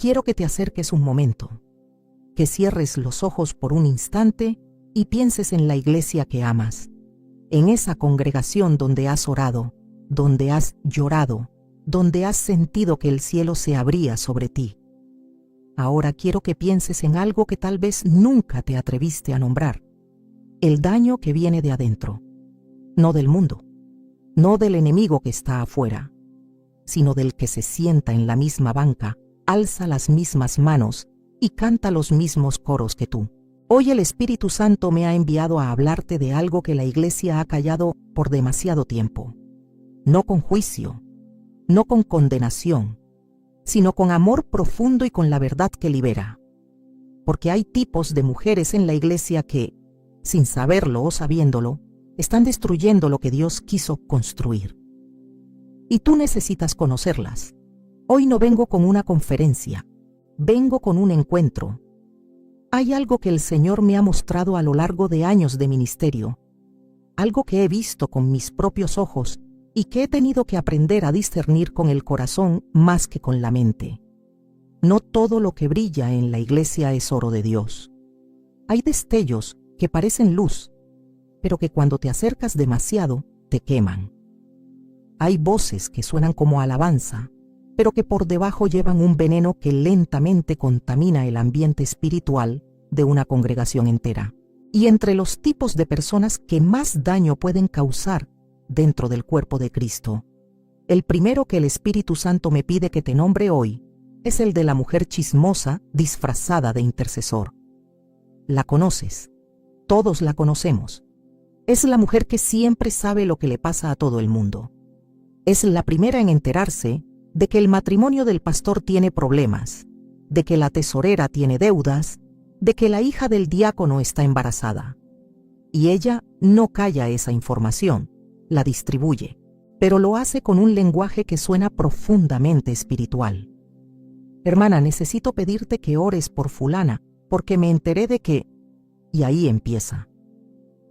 quiero que te acerques un momento, que cierres los ojos por un instante y pienses en la iglesia que amas, en esa congregación donde has orado, donde has llorado, donde has sentido que el cielo se abría sobre ti. Ahora quiero que pienses en algo que tal vez nunca te atreviste a nombrar, el daño que viene de adentro, no del mundo, no del enemigo que está afuera, sino del que se sienta en la misma banca, alza las mismas manos y canta los mismos coros que tú. Hoy el Espíritu Santo me ha enviado a hablarte de algo que la iglesia ha callado por demasiado tiempo. No con juicio, no con condenación, sino con amor profundo y con la verdad que libera. Porque hay tipos de mujeres en la iglesia que, sin saberlo o sabiéndolo, están destruyendo lo que Dios quiso construir. Y tú necesitas conocerlas. Hoy no vengo con una conferencia, vengo con un encuentro. Hay algo que el Señor me ha mostrado a lo largo de años de ministerio, algo que he visto con mis propios ojos y que he tenido que aprender a discernir con el corazón más que con la mente. No todo lo que brilla en la iglesia es oro de Dios. Hay destellos que parecen luz, pero que cuando te acercas demasiado te queman. Hay voces que suenan como alabanza, pero que por debajo llevan un veneno que lentamente contamina el ambiente espiritual de una congregación entera. Y entre los tipos de personas que más daño pueden causar dentro del cuerpo de Cristo, el primero que el Espíritu Santo me pide que te nombre hoy es el de la mujer chismosa disfrazada de intercesor. La conoces, todos la conocemos. Es la mujer que siempre sabe lo que le pasa a todo el mundo. Es la primera en enterarse de que el matrimonio del pastor tiene problemas, de que la tesorera tiene deudas, de que la hija del diácono está embarazada. Y ella no calla esa información, la distribuye, pero lo hace con un lenguaje que suena profundamente espiritual. Hermana, necesito pedirte que ores por fulana, porque me enteré de que... Y ahí empieza.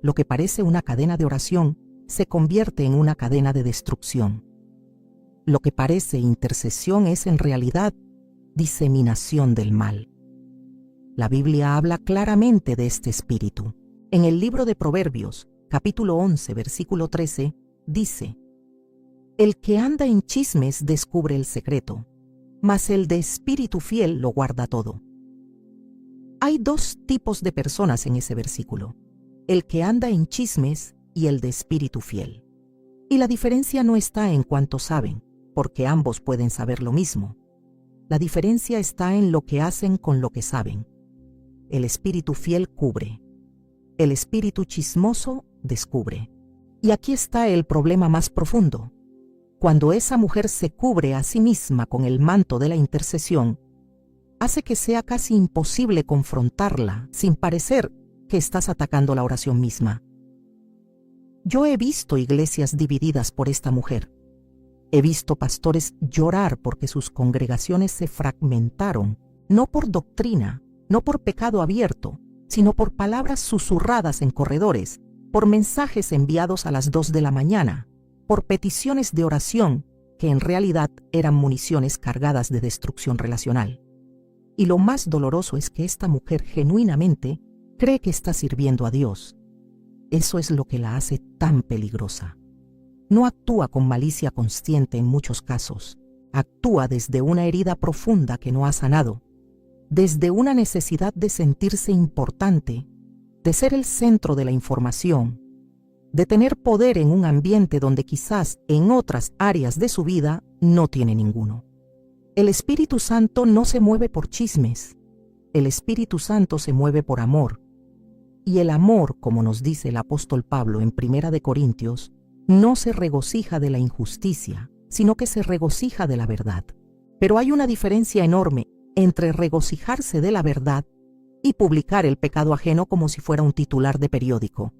Lo que parece una cadena de oración se convierte en una cadena de destrucción. Lo que parece intercesión es en realidad diseminación del mal. La Biblia habla claramente de este espíritu. En el libro de Proverbios, capítulo 11, versículo 13, dice: El que anda en chismes descubre el secreto, mas el de espíritu fiel lo guarda todo. Hay dos tipos de personas en ese versículo: el que anda en chismes y el de espíritu fiel. Y la diferencia no está en cuánto saben, porque ambos pueden saber lo mismo. La diferencia está en lo que hacen con lo que saben. El espíritu fiel cubre. El espíritu chismoso descubre. Y aquí está el problema más profundo. Cuando esa mujer se cubre a sí misma con el manto de la intercesión, hace que sea casi imposible confrontarla sin parecer que estás atacando la oración misma. Yo he visto iglesias divididas por esta mujer. He visto pastores llorar porque sus congregaciones se fragmentaron, no por doctrina, no por pecado abierto, sino por palabras susurradas en corredores, por mensajes enviados a las 2 de la mañana, por peticiones de oración que en realidad eran municiones cargadas de destrucción relacional. Y lo más doloroso es que esta mujer genuinamente cree que está sirviendo a Dios. Eso es lo que la hace tan peligrosa. No actúa con malicia consciente en muchos casos. Actúa desde una herida profunda que no ha sanado, desde una necesidad de sentirse importante, de ser el centro de la información, de tener poder en un ambiente donde quizás en otras áreas de su vida no tiene ninguno. El Espíritu Santo no se mueve por chismes. El Espíritu Santo se mueve por amor. Y el amor, como nos dice el apóstol Pablo en 1 de Corintios, no se regocija de la injusticia, sino que se regocija de la verdad. Pero hay una diferencia enorme entre regocijarse de la verdad y publicar el pecado ajeno como si fuera un titular de periódico.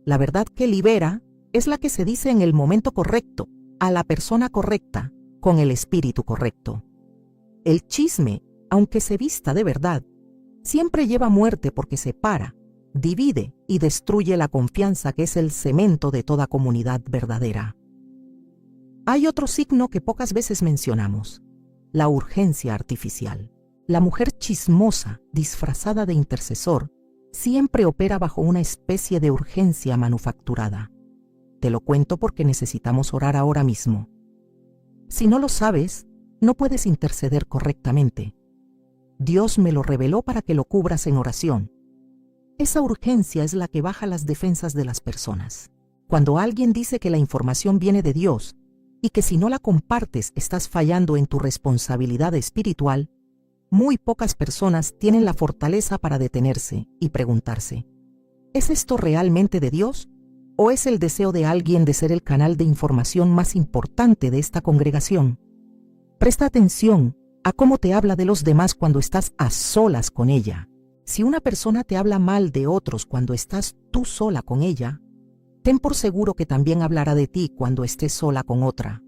La verdad que libera es la que se dice en el momento correcto, a la persona correcta, con el espíritu correcto. El chisme, aunque se vista de verdad, siempre lleva muerte porque separa, divide y destruye la confianza que es el cemento de toda comunidad verdadera. Hay otro signo que pocas veces mencionamos. la urgencia artificial. La mujer chismosa, disfrazada de intercesor, siempre opera bajo una especie de urgencia manufacturada. Te lo cuento porque necesitamos orar ahora mismo. Si no lo sabes, no puedes interceder correctamente. Dios me lo reveló para que lo cubras en oración. Esa urgencia es la que baja las defensas de las personas. Cuando alguien dice que la información viene de Dios y que si no la compartes estás fallando en tu responsabilidad espiritual, muy pocas personas tienen la fortaleza para detenerse y preguntarse, ¿es esto realmente de Dios? ¿O es el deseo de alguien de ser el canal de información más importante de esta congregación? Presta atención a cómo te habla de los demás cuando estás a solas con ella. Si una persona te habla mal de otros cuando estás tú sola con ella, ten por seguro que también hablará de ti cuando estés sola con otra.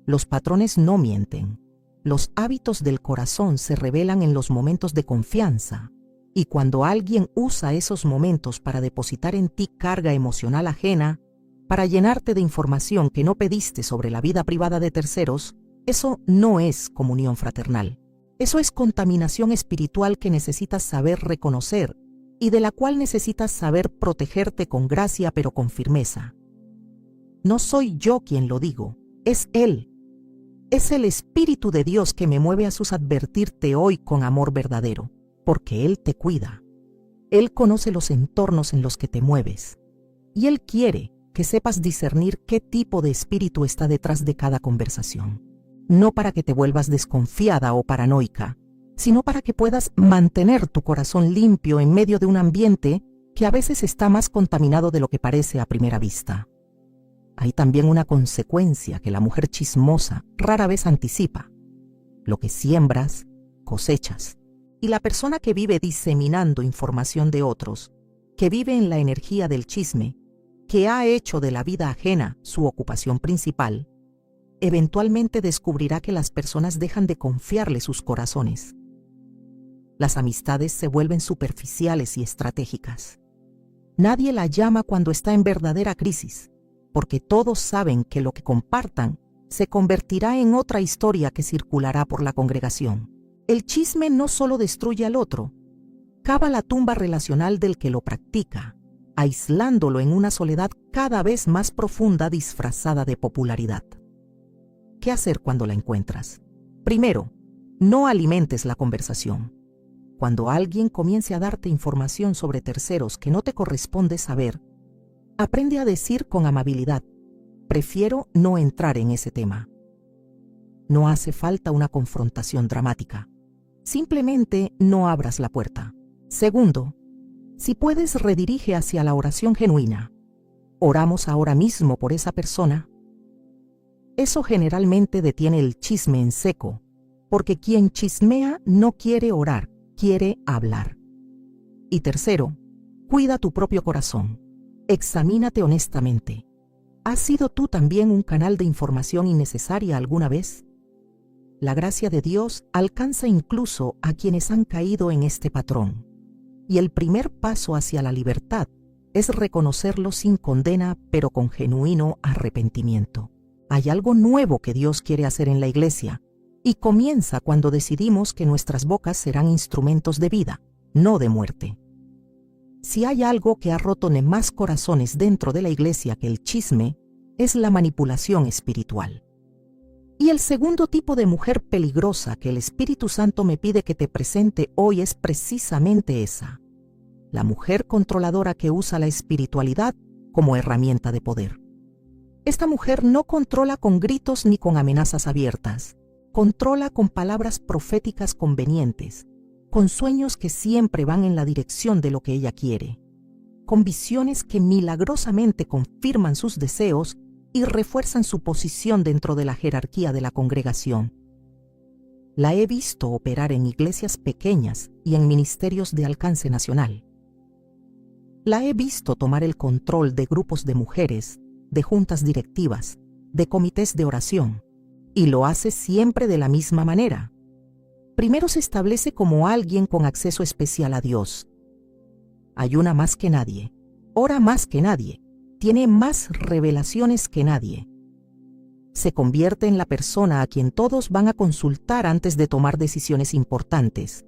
Los patrones no mienten. Los hábitos del corazón se revelan en los momentos de confianza, y cuando alguien usa esos momentos para depositar en ti carga emocional ajena, para llenarte de información que no pediste sobre la vida privada de terceros, eso no es comunión fraternal. Eso es contaminación espiritual que necesitas saber reconocer y de la cual necesitas saber protegerte con gracia pero con firmeza. No soy yo quien lo digo, es Él. Es el Espíritu de Dios que me mueve a advertirte hoy con amor verdadero, porque Él te cuida. Él conoce los entornos en los que te mueves, y Él quiere que sepas discernir qué tipo de espíritu está detrás de cada conversación. No para que te vuelvas desconfiada o paranoica, sino para que puedas mantener tu corazón limpio en medio de un ambiente que a veces está más contaminado de lo que parece a primera vista. Hay también una consecuencia que la mujer chismosa rara vez anticipa. Lo que siembras, cosechas. Y la persona que vive diseminando información de otros, que vive en la energía del chisme, que ha hecho de la vida ajena su ocupación principal, eventualmente descubrirá que las personas dejan de confiarle sus corazones. Las amistades se vuelven superficiales y estratégicas. Nadie la llama cuando está en verdadera crisis, porque todos saben que lo que compartan se convertirá en otra historia que circulará por la congregación. El chisme no solo destruye al otro, cava la tumba relacional del que lo practica, aislándolo en una soledad cada vez más profunda disfrazada de popularidad. ¿Qué hacer cuando la encuentras? Primero, no alimentes la conversación. Cuando alguien comience a darte información sobre terceros que no te corresponde saber, aprende a decir con amabilidad, prefiero no entrar en ese tema. No hace falta una confrontación dramática. Simplemente no abras la puerta. Segundo, si puedes, redirige hacia la oración genuina. Oramos ahora mismo por esa persona. Eso generalmente detiene el chisme en seco, porque quien chismea no quiere orar, quiere hablar. Y tercero, cuida tu propio corazón. Examínate honestamente. ¿Has sido tú también un canal de información innecesaria alguna vez? La gracia de Dios alcanza incluso a quienes han caído en este patrón. Y el primer paso hacia la libertad es reconocerlo sin condena, pero con genuino arrepentimiento. Hay algo nuevo que Dios quiere hacer en la iglesia, y comienza cuando decidimos que nuestras bocas serán instrumentos de vida, no de muerte. Si hay algo que ha roto más corazones dentro de la iglesia que el chisme, es la manipulación espiritual. Y el segundo tipo de mujer peligrosa que el Espíritu Santo me pide que te presente hoy es precisamente esa. La mujer controladora que usa la espiritualidad como herramienta de poder. Esta mujer no controla con gritos ni con amenazas abiertas. Controla con palabras proféticas convenientes, con sueños que siempre van en la dirección de lo que ella quiere, con visiones que milagrosamente confirman sus deseos y refuerzan su posición dentro de la jerarquía de la congregación. La he visto operar en iglesias pequeñas y en ministerios de alcance nacional. La he visto tomar el control de grupos de mujeres, de juntas directivas, de comités de oración, y lo hace siempre de la misma manera. Primero se establece como alguien con acceso especial a Dios. Ayuna más que nadie, ora más que nadie, tiene más revelaciones que nadie. Se convierte en la persona a quien todos van a consultar antes de tomar decisiones importantes,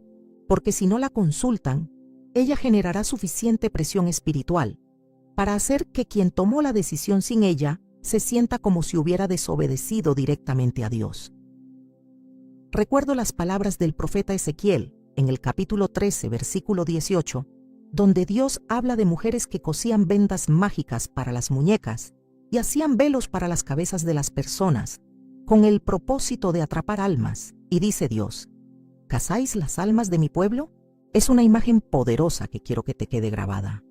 porque si no la consultan, ella generará suficiente presión espiritual para hacer que quien tomó la decisión sin ella se sienta como si hubiera desobedecido directamente a Dios. Recuerdo las palabras del profeta Ezequiel en el capítulo 13, versículo 18, donde Dios habla de mujeres que cosían vendas mágicas para las muñecas y hacían velos para las cabezas de las personas, con el propósito de atrapar almas. Y dice Dios: ¿cazáis las almas de mi pueblo? Es una imagen poderosa que quiero que te quede grabada.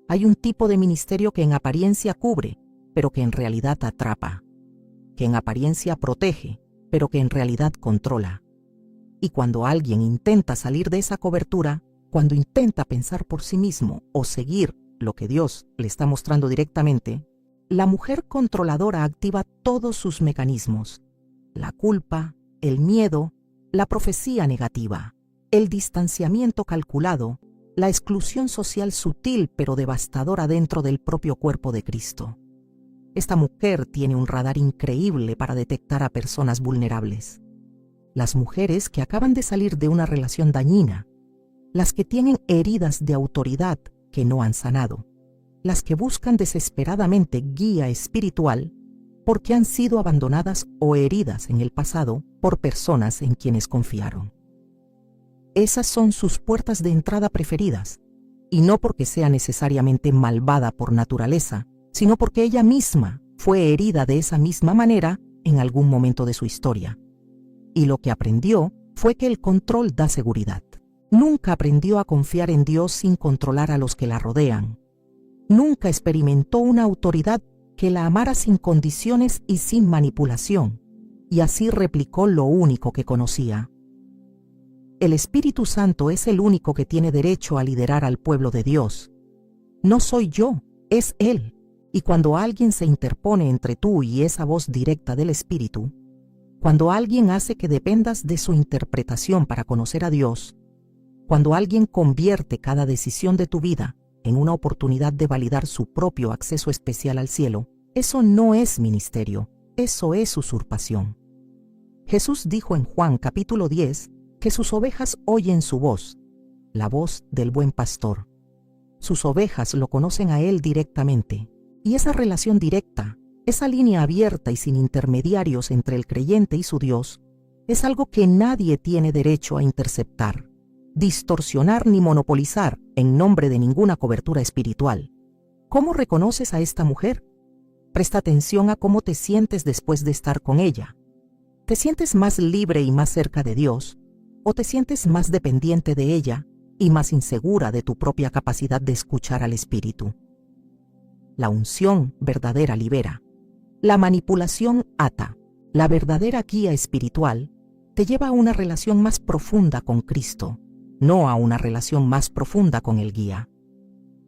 Hay un tipo de ministerio que en apariencia cubre, pero que en realidad atrapa, que en apariencia protege, pero que en realidad controla. Y cuando alguien intenta salir de esa cobertura, cuando intenta pensar por sí mismo o seguir lo que Dios le está mostrando directamente, la mujer controladora activa todos sus mecanismos: la culpa, el miedo, la profecía negativa, el distanciamiento calculado, la exclusión social sutil pero devastadora dentro del propio cuerpo de Cristo. Esta mujer tiene un radar increíble para detectar a personas vulnerables. Las mujeres que acaban de salir de una relación dañina, las que tienen heridas de autoridad que no han sanado, las que buscan desesperadamente guía espiritual porque han sido abandonadas o heridas en el pasado por personas en quienes confiaron. Esas son sus puertas de entrada preferidas, y no porque sea necesariamente malvada por naturaleza, sino porque ella misma fue herida de esa misma manera en algún momento de su historia. Y lo que aprendió fue que el control da seguridad. Nunca aprendió a confiar en Dios sin controlar a los que la rodean. Nunca experimentó una autoridad que la amara sin condiciones y sin manipulación, y así replicó lo único que conocía. El Espíritu Santo es el único que tiene derecho a liderar al pueblo de Dios. No soy yo, es Él. Y cuando alguien se interpone entre tú y esa voz directa del Espíritu, cuando alguien hace que dependas de su interpretación para conocer a Dios, cuando alguien convierte cada decisión de tu vida en una oportunidad de validar su propio acceso especial al cielo, eso no es ministerio, eso es usurpación. Jesús dijo en Juan capítulo 10 que sus ovejas oyen su voz, la voz del buen pastor. Sus ovejas lo conocen a Él directamente, y esa relación directa, esa línea abierta y sin intermediarios entre el creyente y su Dios, es algo que nadie tiene derecho a interceptar, distorsionar ni monopolizar en nombre de ninguna cobertura espiritual. ¿Cómo reconoces a esta mujer? Presta atención a cómo te sientes después de estar con ella. ¿Te sientes más libre y más cerca de Dios? ¿O te sientes más dependiente de ella y más insegura de tu propia capacidad de escuchar al Espíritu? La unción verdadera libera. La manipulación ata. La verdadera guía espiritual te lleva a una relación más profunda con Cristo, no a una relación más profunda con el guía.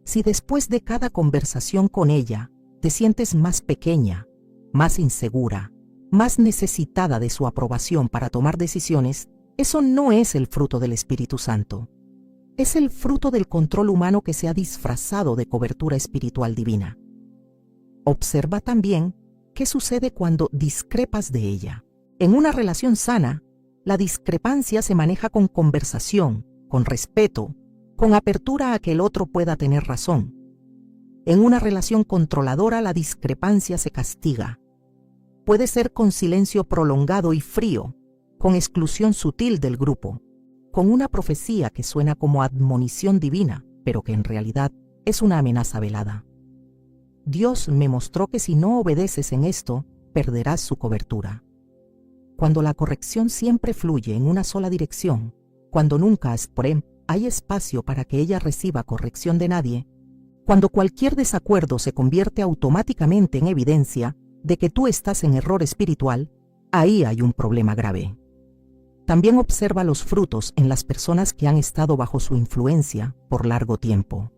Si después de cada conversación con ella te sientes más pequeña, más insegura, más necesitada de su aprobación para tomar decisiones, eso no es el fruto del Espíritu Santo. Es el fruto del control humano que se ha disfrazado de cobertura espiritual divina. Observa también qué sucede cuando discrepas de ella. En una relación sana, la discrepancia se maneja con conversación, con respeto, con apertura a que el otro pueda tener razón. En una relación controladora, la discrepancia se castiga. Puede ser con silencio prolongado y frío, con exclusión sutil del grupo, con una profecía que suena como admonición divina, pero que en realidad es una amenaza velada. Dios me mostró que si no obedeces en esto, perderás su cobertura. Cuando la corrección siempre fluye en una sola dirección, cuando nunca hay espacio para que ella reciba corrección de nadie, cuando cualquier desacuerdo se convierte automáticamente en evidencia de que tú estás en error espiritual, ahí hay un problema grave. También observa los frutos en las personas que han estado bajo su influencia por largo tiempo.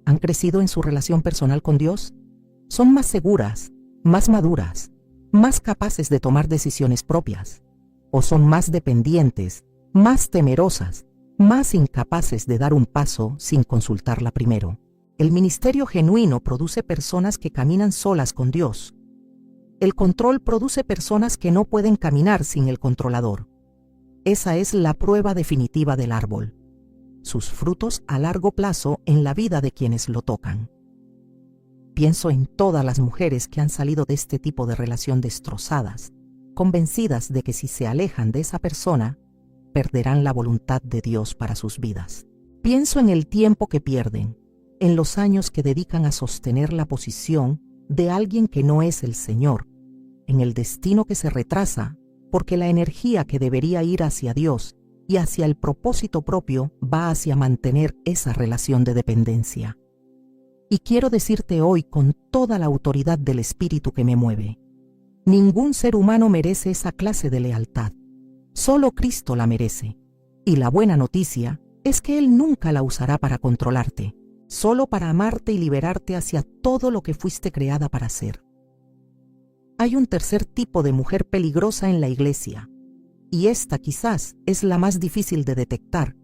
¿Han crecido en su relación personal con Dios? ¿Son más seguras, más maduras, más capaces de tomar decisiones propias? ¿O son más dependientes, más temerosas, más incapaces de dar un paso sin consultarla primero? El ministerio genuino produce personas que caminan solas con Dios. El control produce personas que no pueden caminar sin el controlador. Esa es la prueba definitiva del árbol. Sus frutos a largo plazo en la vida de quienes lo tocan. Pienso en todas las mujeres que han salido de este tipo de relación destrozadas, convencidas de que si se alejan de esa persona, perderán la voluntad de Dios para sus vidas. Pienso en el tiempo que pierden, en los años que dedican a sostener la posición de alguien que no es el Señor, en el destino que se retrasa, porque la energía que debería ir hacia Dios y hacia el propósito propio va hacia mantener esa relación de dependencia. Y quiero decirte hoy con toda la autoridad del Espíritu que me mueve, ningún ser humano merece esa clase de lealtad. Solo Cristo la merece. Y la buena noticia es que Él nunca la usará para controlarte, solo para amarte y liberarte hacia todo lo que fuiste creada para ser. Hay un tercer tipo de mujer peligrosa en la iglesia, y esta quizás es la más difícil de detectar,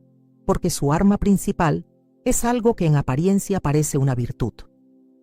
porque su arma principal es algo que en apariencia parece una virtud,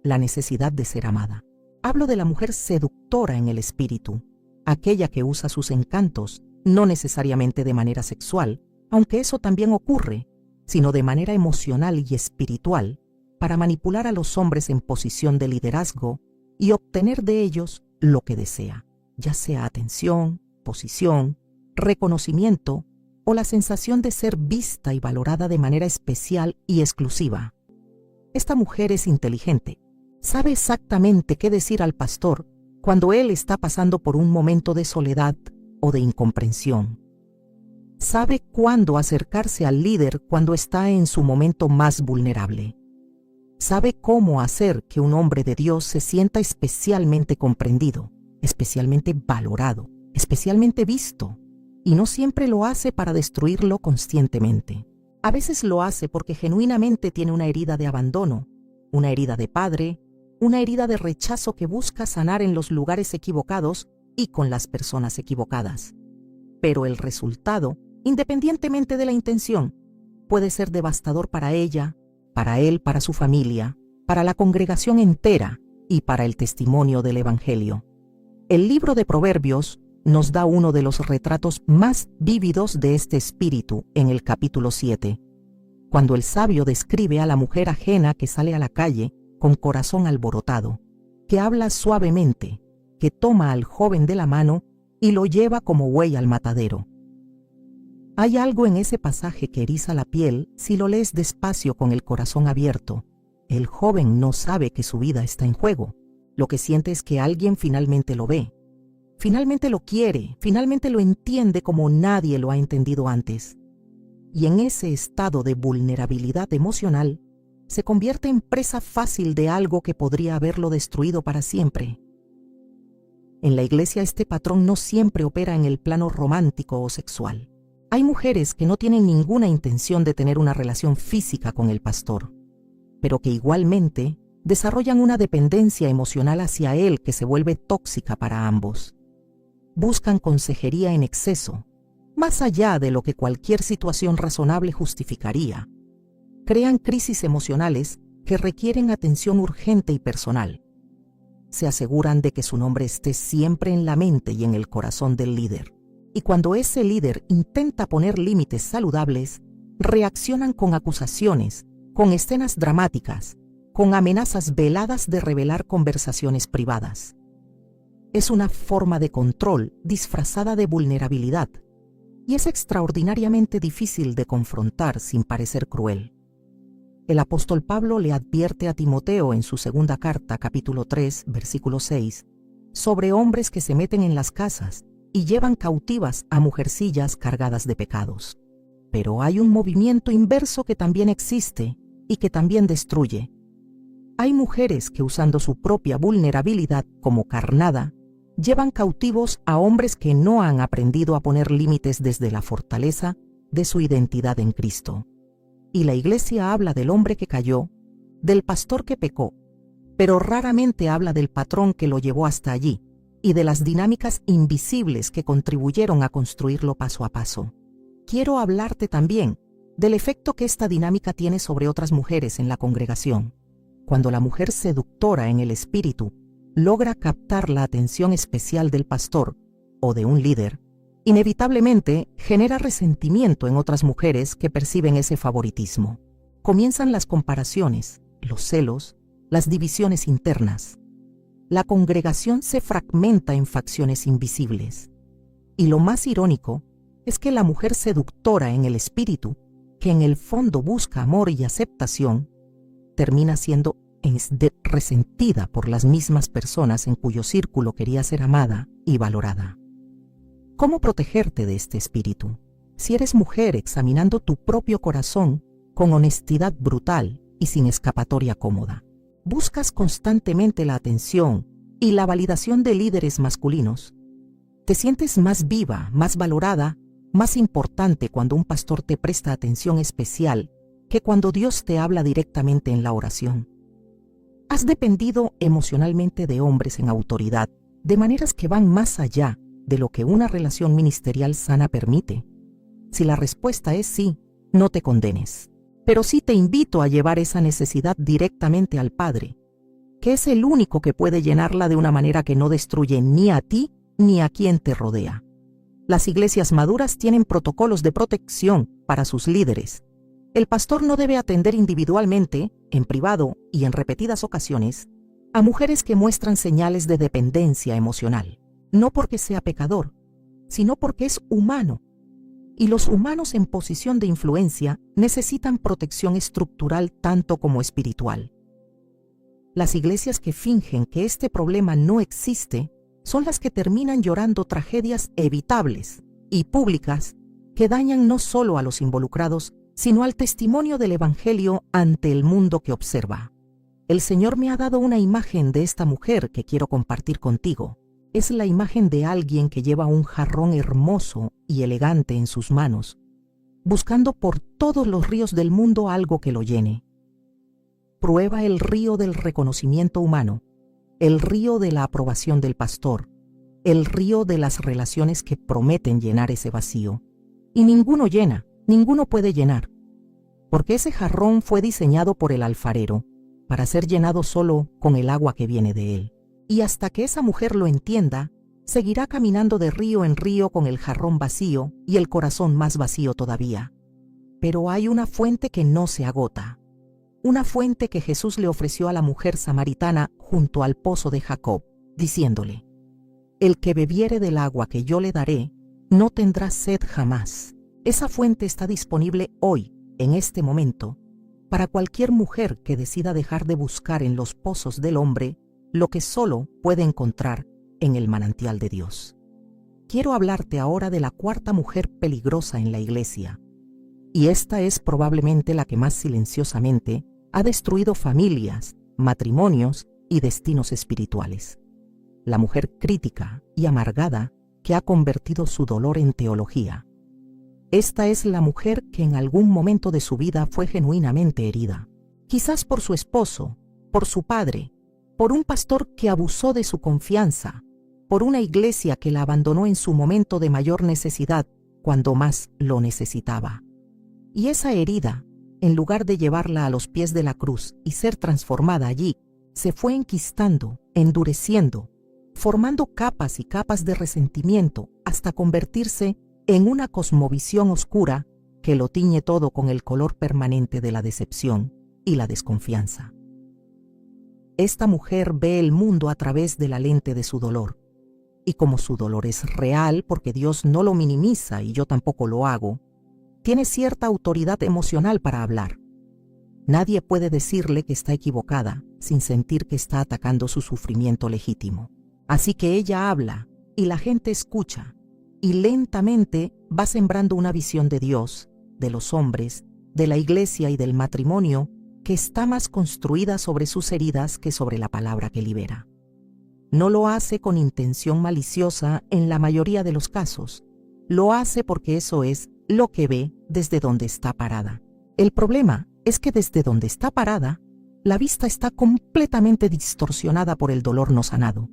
la necesidad de ser amada. Hablo de la mujer seductora en el espíritu, aquella que usa sus encantos, no necesariamente de manera sexual, aunque eso también ocurre, sino de manera emocional y espiritual, para manipular a los hombres en posición de liderazgo y obtener de ellos lo que desea, ya sea atención, posición, reconocimiento o la sensación de ser vista y valorada de manera especial y exclusiva. Esta mujer es inteligente, sabe exactamente qué decir al pastor cuando él está pasando por un momento de soledad o de incomprensión. Sabe cuándo acercarse al líder cuando está en su momento más vulnerable. Sabe cómo hacer que un hombre de Dios se sienta especialmente comprendido, especialmente valorado, especialmente visto, y no siempre lo hace para destruirlo conscientemente. A veces lo hace porque genuinamente tiene una herida de abandono, una herida de padre, una herida de rechazo que busca sanar en los lugares equivocados y con las personas equivocadas. Pero el resultado, independientemente de la intención, puede ser devastador para ella, para él, para su familia, para la congregación entera y para el testimonio del Evangelio. El libro de Proverbios nos da uno de los retratos más vívidos de este espíritu en el capítulo 7, cuando el sabio describe a la mujer ajena que sale a la calle con corazón alborotado, que habla suavemente, que toma al joven de la mano y lo lleva como buey al matadero. Hay algo en ese pasaje que eriza la piel si lo lees despacio con el corazón abierto. El joven no sabe que su vida está en juego. Lo que siente es que alguien finalmente lo ve. Finalmente lo quiere, finalmente lo entiende como nadie lo ha entendido antes. Y en ese estado de vulnerabilidad emocional, se convierte en presa fácil de algo que podría haberlo destruido para siempre. En la iglesia este patrón no siempre opera en el plano romántico o sexual. Hay mujeres que no tienen ninguna intención de tener una relación física con el pastor, pero que igualmente desarrollan una dependencia emocional hacia él que se vuelve tóxica para ambos. Buscan consejería en exceso, más allá de lo que cualquier situación razonable justificaría. Crean crisis emocionales que requieren atención urgente y personal. Se aseguran de que su nombre esté siempre en la mente y en el corazón del líder. Y cuando ese líder intenta poner límites saludables, reaccionan con acusaciones, con escenas dramáticas, con amenazas veladas de revelar conversaciones privadas. Es una forma de control disfrazada de vulnerabilidad, y es extraordinariamente difícil de confrontar sin parecer cruel. El apóstol Pablo le advierte a Timoteo en su segunda carta, capítulo 3, versículo 6, sobre hombres que se meten en las casas y llevan cautivas a mujercillas cargadas de pecados. Pero hay un movimiento inverso que también existe y que también destruye. Hay mujeres que, usando su propia vulnerabilidad como carnada, llevan cautivos a hombres que no han aprendido a poner límites desde la fortaleza de su identidad en Cristo. Y la iglesia habla del hombre que cayó, del pastor que pecó, pero raramente habla del patrón que lo llevó hasta allí y de las dinámicas invisibles que contribuyeron a construirlo paso a paso. Quiero hablarte también del efecto que esta dinámica tiene sobre otras mujeres en la congregación. Cuando la mujer seductora en el espíritu logra captar la atención especial del pastor o de un líder, inevitablemente genera resentimiento en otras mujeres que perciben ese favoritismo. Comienzan las comparaciones, los celos, las divisiones internas. La congregación se fragmenta en facciones invisibles. Y lo más irónico es que la mujer seductora en el espíritu, que en el fondo busca amor y aceptación, termina siendo resentida por las mismas personas en cuyo círculo quería ser amada y valorada. ¿Cómo protegerte de este espíritu? Si eres mujer examinando tu propio corazón con honestidad brutal y sin escapatoria cómoda, buscas constantemente la atención y la validación de líderes masculinos. Te sientes más viva, más valorada, más importante cuando un pastor te presta atención especial que cuando Dios te habla directamente en la oración. Has dependido emocionalmente de hombres en autoridad, de maneras que van más allá de lo que una relación ministerial sana permite. Si la respuesta es sí, no te condenes. Pero sí te invito a llevar esa necesidad directamente al Padre, que es el único que puede llenarla de una manera que no destruye ni a ti ni a quien te rodea. Las iglesias maduras tienen protocolos de protección para sus líderes. El pastor no debe atender individualmente, en privado y en repetidas ocasiones, a mujeres que muestran señales de dependencia emocional, no porque sea pecador, sino porque es humano. Y los humanos en posición de influencia necesitan protección estructural tanto como espiritual. Las iglesias que fingen que este problema no existe son las que terminan llorando tragedias evitables y públicas que dañan no solo a los involucrados, sino al testimonio del Evangelio ante el mundo que observa. El Señor me ha dado una imagen de esta mujer que quiero compartir contigo. Es la imagen de alguien que lleva un jarrón hermoso y elegante en sus manos, buscando por todos los ríos del mundo algo que lo llene. Prueba el río del reconocimiento humano, el río de la aprobación del pastor, el río de las relaciones que prometen llenar ese vacío. Y ninguno llena, ninguno puede llenar, porque ese jarrón fue diseñado por el alfarero para ser llenado solo con el agua que viene de él. Y hasta que esa mujer lo entienda, seguirá caminando de río en río con el jarrón vacío y el corazón más vacío todavía. Pero hay una fuente que no se agota, una fuente que Jesús le ofreció a la mujer samaritana junto al pozo de Jacob, diciéndole: «El que bebiere del agua que yo le daré, no tendrá sed jamás». Esa fuente está disponible hoy, en este momento, para cualquier mujer que decida dejar de buscar en los pozos del hombre lo que solo puede encontrar en el manantial de Dios. Quiero hablarte ahora de la cuarta mujer peligrosa en la iglesia, y esta es probablemente la que más silenciosamente ha destruido familias, matrimonios y destinos espirituales. La mujer crítica y amargada que ha convertido su dolor en teología. Esta es la mujer que en algún momento de su vida fue genuinamente herida, quizás por su esposo, por su padre, por un pastor que abusó de su confianza, por una iglesia que la abandonó en su momento de mayor necesidad, cuando más lo necesitaba. Y esa herida, en lugar de llevarla a los pies de la cruz y ser transformada allí, se fue enquistando, endureciendo, formando capas y capas de resentimiento hasta convertirse en una cosmovisión oscura que lo tiñe todo con el color permanente de la decepción y la desconfianza. Esta mujer ve el mundo a través de la lente de su dolor, y como su dolor es real porque Dios no lo minimiza y yo tampoco lo hago, tiene cierta autoridad emocional para hablar. Nadie puede decirle que está equivocada sin sentir que está atacando su sufrimiento legítimo. Así que ella habla y la gente escucha, y lentamente va sembrando una visión de Dios, de los hombres, de la iglesia y del matrimonio que está más construida sobre sus heridas que sobre la palabra que libera. No lo hace con intención maliciosa en la mayoría de los casos. Lo hace porque eso es lo que ve desde donde está parada. El problema es que desde donde está parada, la vista está completamente distorsionada por el dolor no sanado.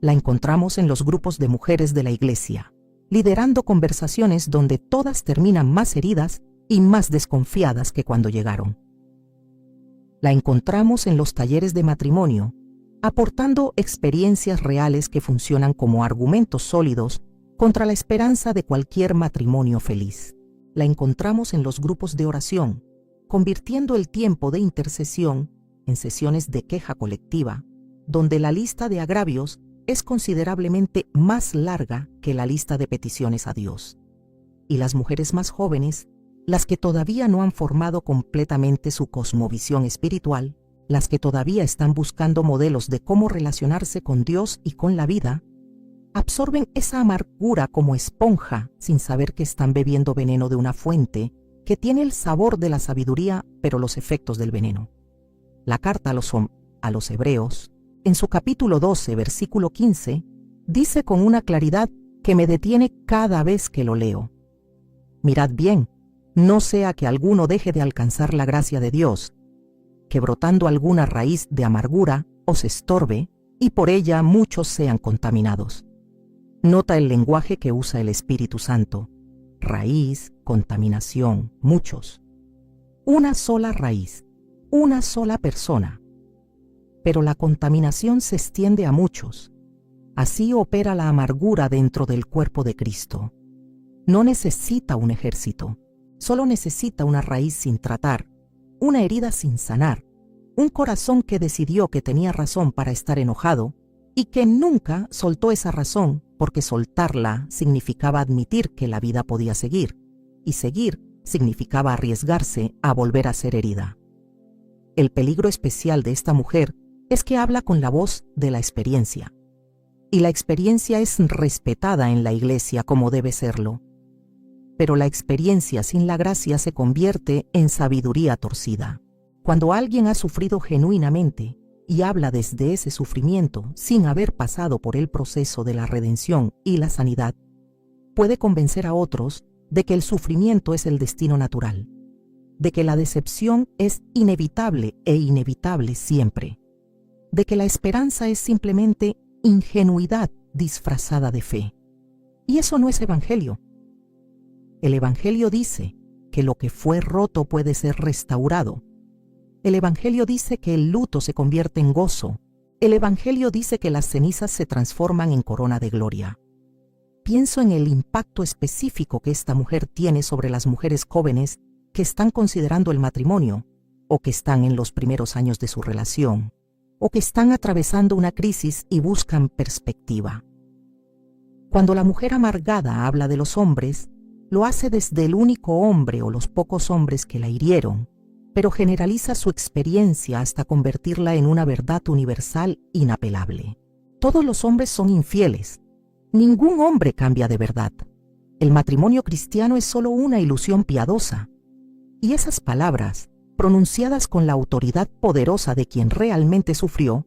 La encontramos en los grupos de mujeres de la iglesia, liderando conversaciones donde todas terminan más heridas y más desconfiadas que cuando llegaron. La encontramos en los talleres de matrimonio, aportando experiencias reales que funcionan como argumentos sólidos contra la esperanza de cualquier matrimonio feliz. La encontramos en los grupos de oración, convirtiendo el tiempo de intercesión en sesiones de queja colectiva, donde la lista de agravios es considerablemente más larga que la lista de peticiones a Dios. Y las mujeres más jóvenes, las que todavía no han formado completamente su cosmovisión espiritual, las que todavía están buscando modelos de cómo relacionarse con Dios y con la vida, absorben esa amargura como esponja sin saber que están bebiendo veneno de una fuente que tiene el sabor de la sabiduría pero los efectos del veneno. La carta a los Hebreos, en su capítulo 12, versículo 15, dice con una claridad que me detiene cada vez que lo leo. Mirad bien, no sea que alguno deje de alcanzar la gracia de Dios, que brotando alguna raíz de amargura os estorbe y por ella muchos sean contaminados. Nota el lenguaje que usa el Espíritu Santo. Raíz, contaminación, muchos. Una sola raíz, una sola persona. Pero la contaminación se extiende a muchos. Así opera la amargura dentro del cuerpo de Cristo. No necesita un ejército, solo necesita una raíz sin tratar, una herida sin sanar, un corazón que decidió que tenía razón para estar enojado y que nunca soltó esa razón porque soltarla significaba admitir que la vida podía seguir, y seguir significaba arriesgarse a volver a ser herida. El peligro especial de esta mujer es que habla con la voz de la experiencia, y la experiencia es respetada en la iglesia como debe serlo. Pero la experiencia sin la gracia se convierte en sabiduría torcida. Cuando alguien ha sufrido genuinamente y habla desde ese sufrimiento sin haber pasado por el proceso de la redención y la sanidad, puede convencer a otros de que el sufrimiento es el destino natural, de que la decepción es inevitable e inevitable siempre, de que la esperanza es simplemente ingenuidad disfrazada de fe. Y eso no es evangelio. El Evangelio dice que lo que fue roto puede ser restaurado. El Evangelio dice que el luto se convierte en gozo. El Evangelio dice que las cenizas se transforman en corona de gloria. Pienso en el impacto específico que esta mujer tiene sobre las mujeres jóvenes que están considerando el matrimonio, o que están en los primeros años de su relación, o que están atravesando una crisis y buscan perspectiva. Cuando la mujer amargada habla de los hombres, lo hace desde el único hombre o los pocos hombres que la hirieron, pero generaliza su experiencia hasta convertirla en una verdad universal inapelable. Todos los hombres son infieles. Ningún hombre cambia de verdad. El matrimonio cristiano es solo una ilusión piadosa. Y esas palabras, pronunciadas con la autoridad poderosa de quien realmente sufrió,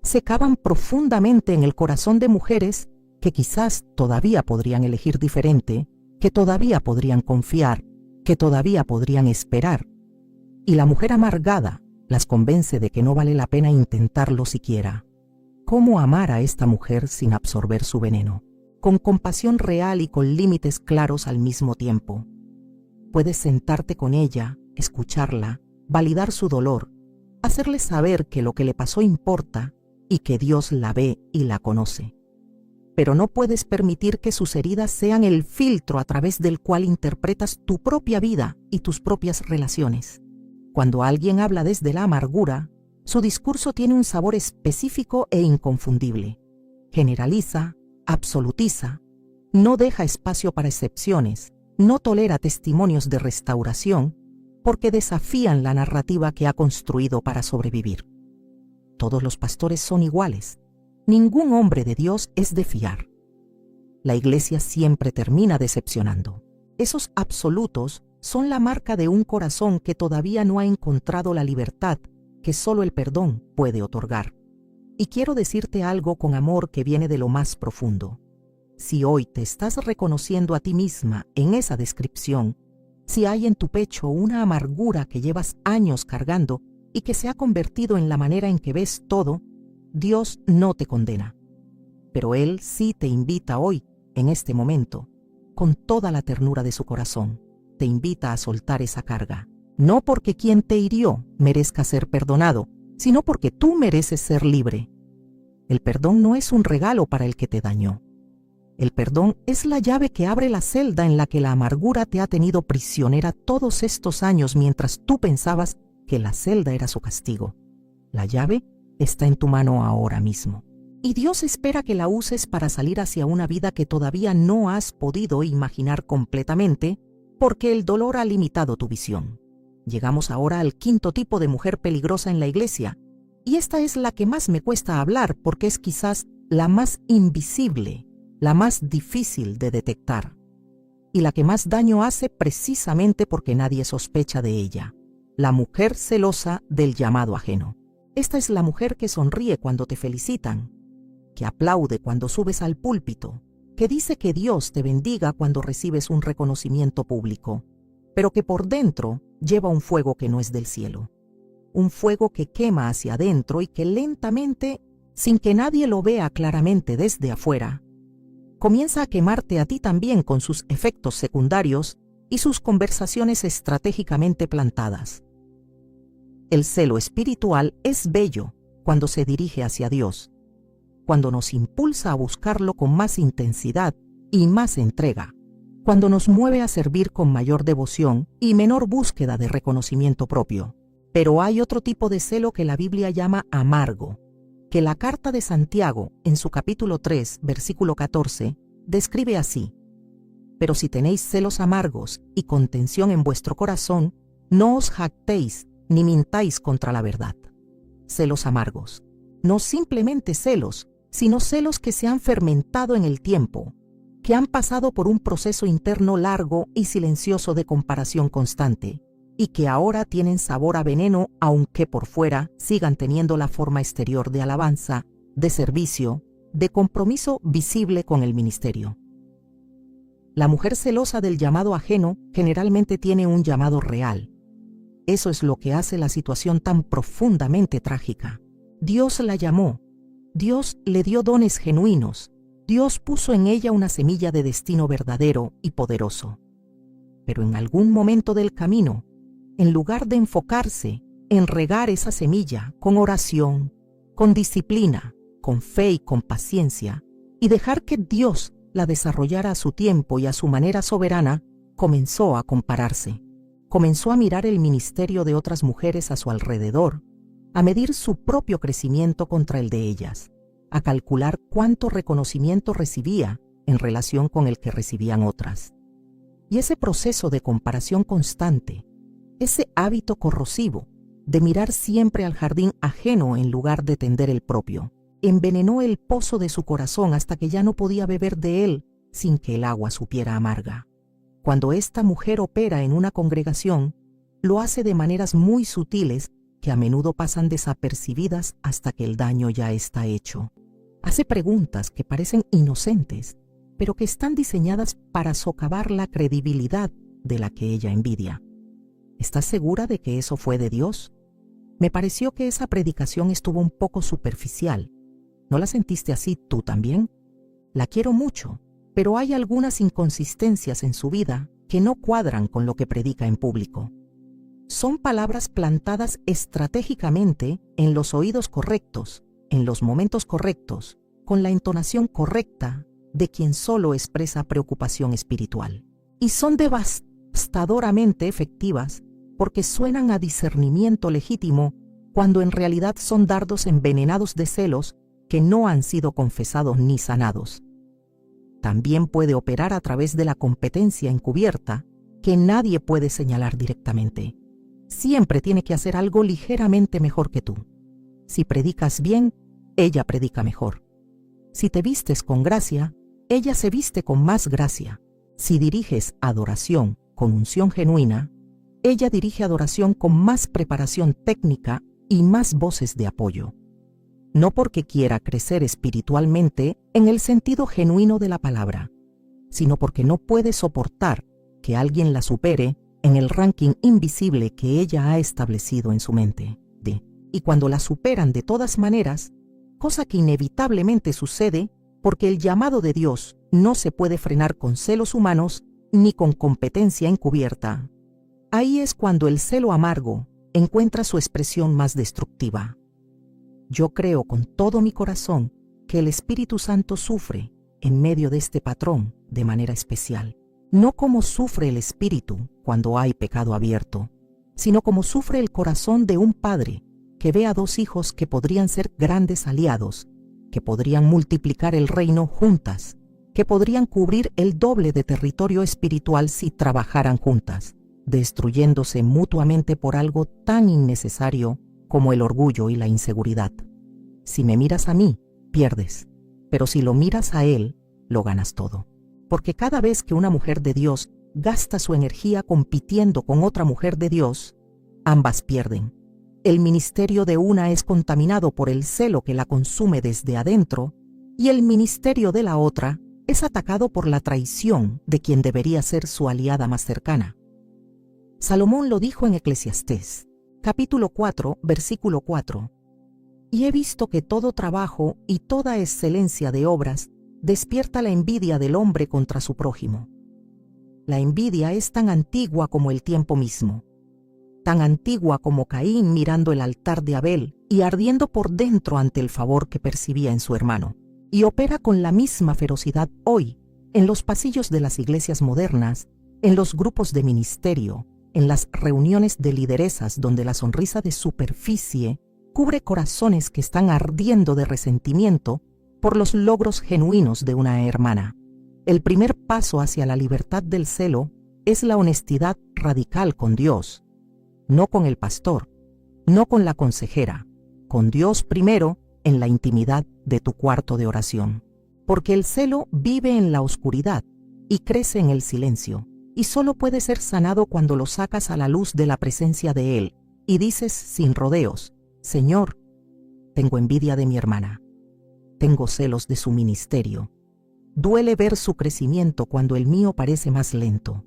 se cavan profundamente en el corazón de mujeres que quizás todavía podrían elegir diferente, que todavía podrían confiar, que todavía podrían esperar. Y la mujer amargada las convence de que no vale la pena intentarlo siquiera. ¿Cómo amar a esta mujer sin absorber su veneno? Con compasión real y con límites claros al mismo tiempo. Puedes sentarte con ella, escucharla, validar su dolor, hacerle saber que lo que le pasó importa y que Dios la ve y la conoce. Pero no puedes permitir que sus heridas sean el filtro a través del cual interpretas tu propia vida y tus propias relaciones. Cuando alguien habla desde la amargura, su discurso tiene un sabor específico e inconfundible. Generaliza, absolutiza, no deja espacio para excepciones, no tolera testimonios de restauración, porque desafían la narrativa que ha construido para sobrevivir. Todos los pastores son iguales. Ningún hombre de Dios es de fiar. La iglesia siempre termina decepcionando. Esos absolutos son la marca de un corazón que todavía no ha encontrado la libertad que solo el perdón puede otorgar. Y quiero decirte algo con amor que viene de lo más profundo. Si hoy te estás reconociendo a ti misma en esa descripción, si hay en tu pecho una amargura que llevas años cargando y que se ha convertido en la manera en que ves todo, Dios no te condena. Pero Él sí te invita hoy, en este momento, con toda la ternura de su corazón, te invita a soltar esa carga. No porque quien te hirió merezca ser perdonado, sino porque tú mereces ser libre. El perdón no es un regalo para el que te dañó. El perdón es la llave que abre la celda en la que la amargura te ha tenido prisionera todos estos años mientras tú pensabas que la celda era su castigo. La llave está en tu mano ahora mismo. Y Dios espera que la uses para salir hacia una vida que todavía no has podido imaginar completamente porque el dolor ha limitado tu visión. Llegamos ahora al quinto tipo de mujer peligrosa en la iglesia, y esta es la que más me cuesta hablar porque es quizás la más invisible, la más difícil de detectar, y la que más daño hace precisamente porque nadie sospecha de ella. La mujer celosa del llamado ajeno. Esta es la mujer que sonríe cuando te felicitan, que aplaude cuando subes al púlpito, que dice que Dios te bendiga cuando recibes un reconocimiento público, pero que por dentro lleva un fuego que no es del cielo. Un fuego que quema hacia adentro y que lentamente, sin que nadie lo vea claramente desde afuera, comienza a quemarte a ti también con sus efectos secundarios y sus conversaciones estratégicamente plantadas. El celo espiritual es bello cuando se dirige hacia Dios, cuando nos impulsa a buscarlo con más intensidad y más entrega, cuando nos mueve a servir con mayor devoción y menor búsqueda de reconocimiento propio. Pero hay otro tipo de celo que la Biblia llama amargo, que la carta de Santiago, en su capítulo 3, versículo 14, describe así: pero si tenéis celos amargos y contención en vuestro corazón, no os jactéis ni mintáis contra la verdad. Celos amargos. No simplemente celos, sino celos que se han fermentado en el tiempo, que han pasado por un proceso interno largo y silencioso de comparación constante, y que ahora tienen sabor a veneno, aunque por fuera sigan teniendo la forma exterior de alabanza, de servicio, de compromiso visible con el ministerio. La mujer celosa del llamado ajeno generalmente tiene un llamado real. Eso es lo que hace la situación tan profundamente trágica. Dios la llamó. Dios le dio dones genuinos. Dios puso en ella una semilla de destino verdadero y poderoso. Pero en algún momento del camino, en lugar de enfocarse en regar esa semilla con oración, con disciplina, con fe y con paciencia, y dejar que Dios la desarrollara a su tiempo y a su manera soberana, comenzó a compararse. Comenzó a mirar el ministerio de otras mujeres a su alrededor, a medir su propio crecimiento contra el de ellas, a calcular cuánto reconocimiento recibía en relación con el que recibían otras. Y ese proceso de comparación constante, ese hábito corrosivo de mirar siempre al jardín ajeno en lugar de tender el propio, envenenó el pozo de su corazón hasta que ya no podía beber de él sin que el agua supiera amarga. Cuando esta mujer opera en una congregación, lo hace de maneras muy sutiles que a menudo pasan desapercibidas hasta que el daño ya está hecho. Hace preguntas que parecen inocentes, pero que están diseñadas para socavar la credibilidad de la que ella envidia. ¿Estás segura de que eso fue de Dios? Me pareció que esa predicación estuvo un poco superficial. ¿No la sentiste así tú también? La quiero mucho, pero hay algunas inconsistencias en su vida que no cuadran con lo que predica en público. Son palabras plantadas estratégicamente en los oídos correctos, en los momentos correctos, con la entonación correcta de quien solo expresa preocupación espiritual. Y son devastadoramente efectivas porque suenan a discernimiento legítimo cuando en realidad son dardos envenenados de celos que no han sido confesados ni sanados. También puede operar a través de la competencia encubierta que nadie puede señalar directamente. Siempre tiene que hacer algo ligeramente mejor que tú. Si predicas bien, ella predica mejor. Si te vistes con gracia, ella se viste con más gracia. Si diriges adoración con unción genuina, ella dirige adoración con más preparación técnica y más voces de apoyo. No porque quiera crecer espiritualmente en el sentido genuino de la palabra, sino porque no puede soportar que alguien la supere en el ranking invisible que ella ha establecido en su mente. Y cuando la superan de todas maneras, cosa que inevitablemente sucede porque el llamado de Dios no se puede frenar con celos humanos ni con competencia encubierta, ahí es cuando el celo amargo encuentra su expresión más destructiva. Yo creo con todo mi corazón que el Espíritu Santo sufre en medio de este patrón de manera especial. No como sufre el Espíritu cuando hay pecado abierto, sino como sufre el corazón de un padre que ve a dos hijos que podrían ser grandes aliados, que podrían multiplicar el reino juntas, que podrían cubrir el doble de territorio espiritual si trabajaran juntas, destruyéndose mutuamente por algo tan innecesario como el orgullo y la inseguridad. Si me miras a mí, pierdes, pero si lo miras a él, lo ganas todo. Porque cada vez que una mujer de Dios gasta su energía compitiendo con otra mujer de Dios, ambas pierden. El ministerio de una es contaminado por el celo que la consume desde adentro, y el ministerio de la otra es atacado por la traición de quien debería ser su aliada más cercana. Salomón lo dijo en Eclesiastés, capítulo 4, versículo 4. Y he visto que todo trabajo y toda excelencia de obras despierta la envidia del hombre contra su prójimo. La envidia es tan antigua como el tiempo mismo, tan antigua como Caín mirando el altar de Abel y ardiendo por dentro ante el favor que percibía en su hermano, y opera con la misma ferocidad hoy en los pasillos de las iglesias modernas, en los grupos de ministerio, en las reuniones de lideresas donde la sonrisa de superficie cubre corazones que están ardiendo de resentimiento por los logros genuinos de una hermana. El primer paso hacia la libertad del celo es la honestidad radical con Dios, no con el pastor, no con la consejera, con Dios primero en la intimidad de tu cuarto de oración. Porque el celo vive en la oscuridad y crece en el silencio, y solo puede ser sanado cuando lo sacas a la luz de la presencia de Él y dices sin rodeos: Señor, tengo envidia de mi hermana, tengo celos de su ministerio, duele ver su crecimiento cuando el mío parece más lento,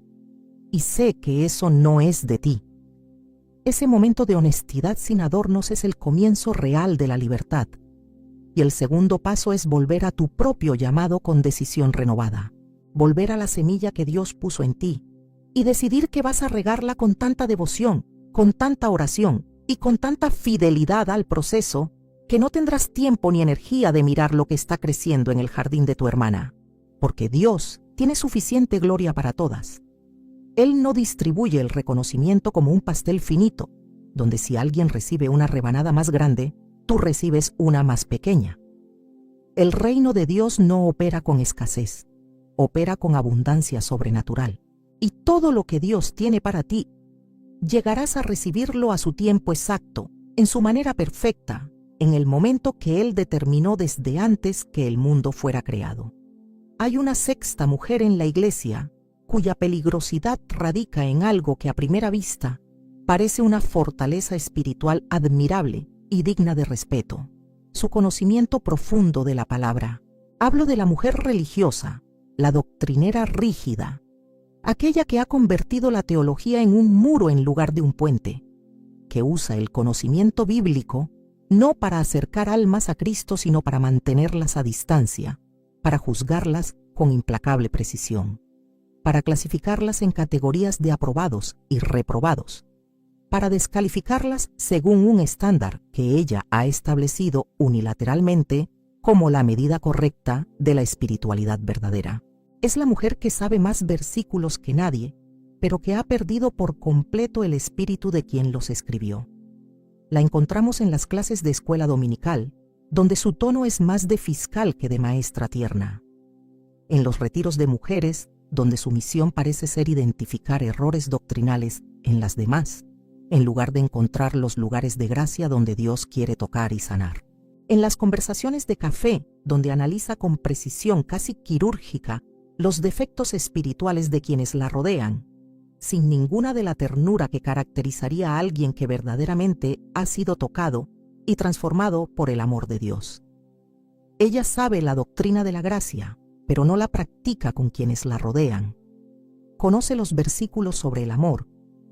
y sé que eso no es de ti. Ese momento de honestidad sin adornos es el comienzo real de la libertad, y el segundo paso es volver a tu propio llamado con decisión renovada, volver a la semilla que Dios puso en ti, y decidir que vas a regarla con tanta devoción, con tanta oración y con tanta fidelidad al proceso, que no tendrás tiempo ni energía de mirar lo que está creciendo en el jardín de tu hermana, porque Dios tiene suficiente gloria para todas. Él no distribuye el reconocimiento como un pastel finito, donde si alguien recibe una rebanada más grande, tú recibes una más pequeña. El reino de Dios no opera con escasez, opera con abundancia sobrenatural. Y todo lo que Dios tiene para ti, llegarás a recibirlo a su tiempo exacto, en su manera perfecta, en el momento que Él determinó desde antes que el mundo fuera creado. Hay una sexta mujer en la iglesia cuya peligrosidad radica en algo que a primera vista parece una fortaleza espiritual admirable y digna de respeto: su conocimiento profundo de la palabra. Hablo de la mujer religiosa, la doctrinera rígida, aquella que ha convertido la teología en un muro en lugar de un puente, que usa el conocimiento bíblico no para acercar almas a Cristo, sino para mantenerlas a distancia, para juzgarlas con implacable precisión, para clasificarlas en categorías de aprobados y reprobados, para descalificarlas según un estándar que ella ha establecido unilateralmente como la medida correcta de la espiritualidad verdadera. Es la mujer que sabe más versículos que nadie, pero que ha perdido por completo el espíritu de quien los escribió. La encontramos en las clases de escuela dominical, donde su tono es más de fiscal que de maestra tierna. En los retiros de mujeres, donde su misión parece ser identificar errores doctrinales en las demás, en lugar de encontrar los lugares de gracia donde Dios quiere tocar y sanar. En las conversaciones de café, donde analiza con precisión casi quirúrgica los defectos espirituales de quienes la rodean, sin ninguna de la ternura que caracterizaría a alguien que verdaderamente ha sido tocado y transformado por el amor de Dios. Ella sabe la doctrina de la gracia, pero no la practica con quienes la rodean. Conoce los versículos sobre el amor,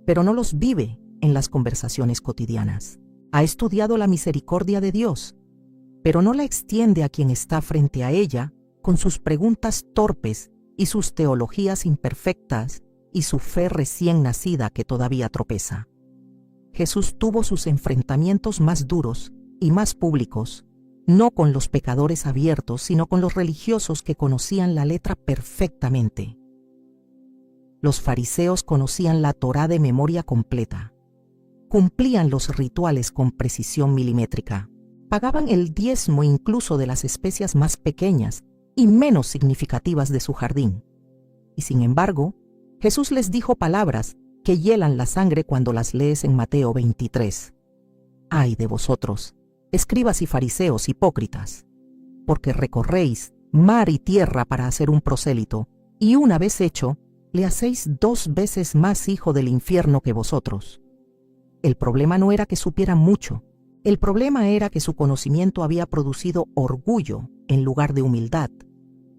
pero no los vive en las conversaciones cotidianas. Ha estudiado la misericordia de Dios, pero no la extiende a quien está frente a ella con sus preguntas torpes y sus teologías imperfectas y su fe recién nacida que todavía tropeza. Jesús tuvo sus enfrentamientos más duros y más públicos no con los pecadores abiertos, sino con los religiosos que conocían la letra perfectamente. Los fariseos conocían la Torá de memoria completa, cumplían los rituales con precisión milimétrica, pagaban el diezmo incluso de las especias más pequeñas y menos significativas de su jardín. Y sin embargo, Jesús les dijo palabras que hielan la sangre cuando las lees en Mateo 23. ¡Ay de vosotros, escribas y fariseos hipócritas! Porque recorréis mar y tierra para hacer un prosélito, y una vez hecho, le hacéis 2 veces más hijo del infierno que vosotros. El problema no era que supieran mucho, el problema era que su conocimiento había producido orgullo en lugar de humildad,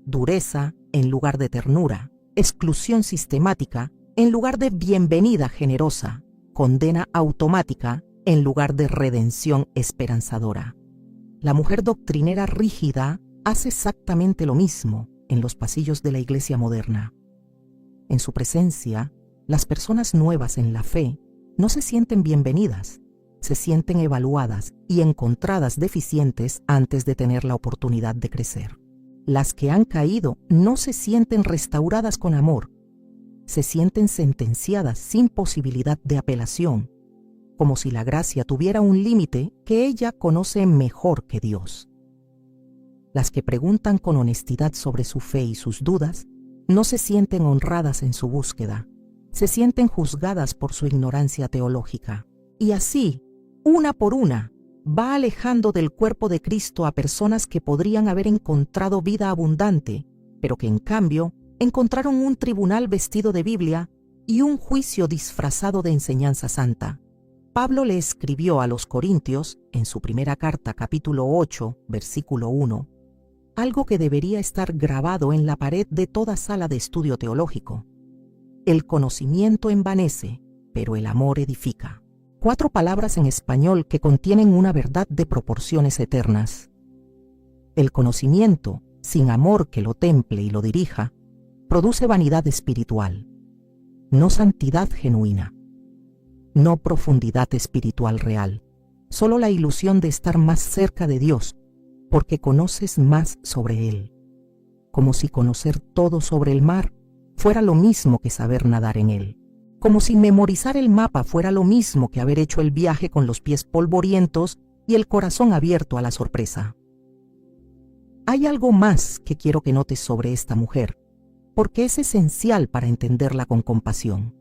dureza en lugar de ternura, exclusión sistemática en lugar de bienvenida generosa, condena automática en lugar de redención esperanzadora. La mujer doctrinera rígida hace exactamente lo mismo en los pasillos de la iglesia moderna. En su presencia, las personas nuevas en la fe no se sienten bienvenidas, se sienten evaluadas y encontradas deficientes antes de tener la oportunidad de crecer. Las que han caído no se sienten restauradas con amor, se sienten sentenciadas sin posibilidad de apelación, como si la gracia tuviera un límite que ella conoce mejor que Dios. Las que preguntan con honestidad sobre su fe y sus dudas no se sienten honradas en su búsqueda, se sienten juzgadas por su ignorancia teológica. Y así, una por una, va alejando del cuerpo de Cristo a personas que podrían haber encontrado vida abundante, pero que en cambio encontraron un tribunal vestido de Biblia y un juicio disfrazado de enseñanza santa. Pablo le escribió a los Corintios, en su primera carta, capítulo 8, versículo 1, algo que debería estar grabado en la pared de toda sala de estudio teológico. El conocimiento envanece, pero el amor edifica. 4 palabras en español que contienen una verdad de proporciones eternas. El conocimiento, sin amor que lo temple y lo dirija, produce vanidad espiritual, no santidad genuina, no profundidad espiritual real, solo la ilusión de estar más cerca de Dios, porque conoces más sobre Él, como si conocer todo sobre el mar fuera lo mismo que saber nadar en él, como si memorizar el mapa fuera lo mismo que haber hecho el viaje con los pies polvorientos y el corazón abierto a la sorpresa. Hay algo más que quiero que notes sobre esta mujer, porque es esencial para entenderla con compasión.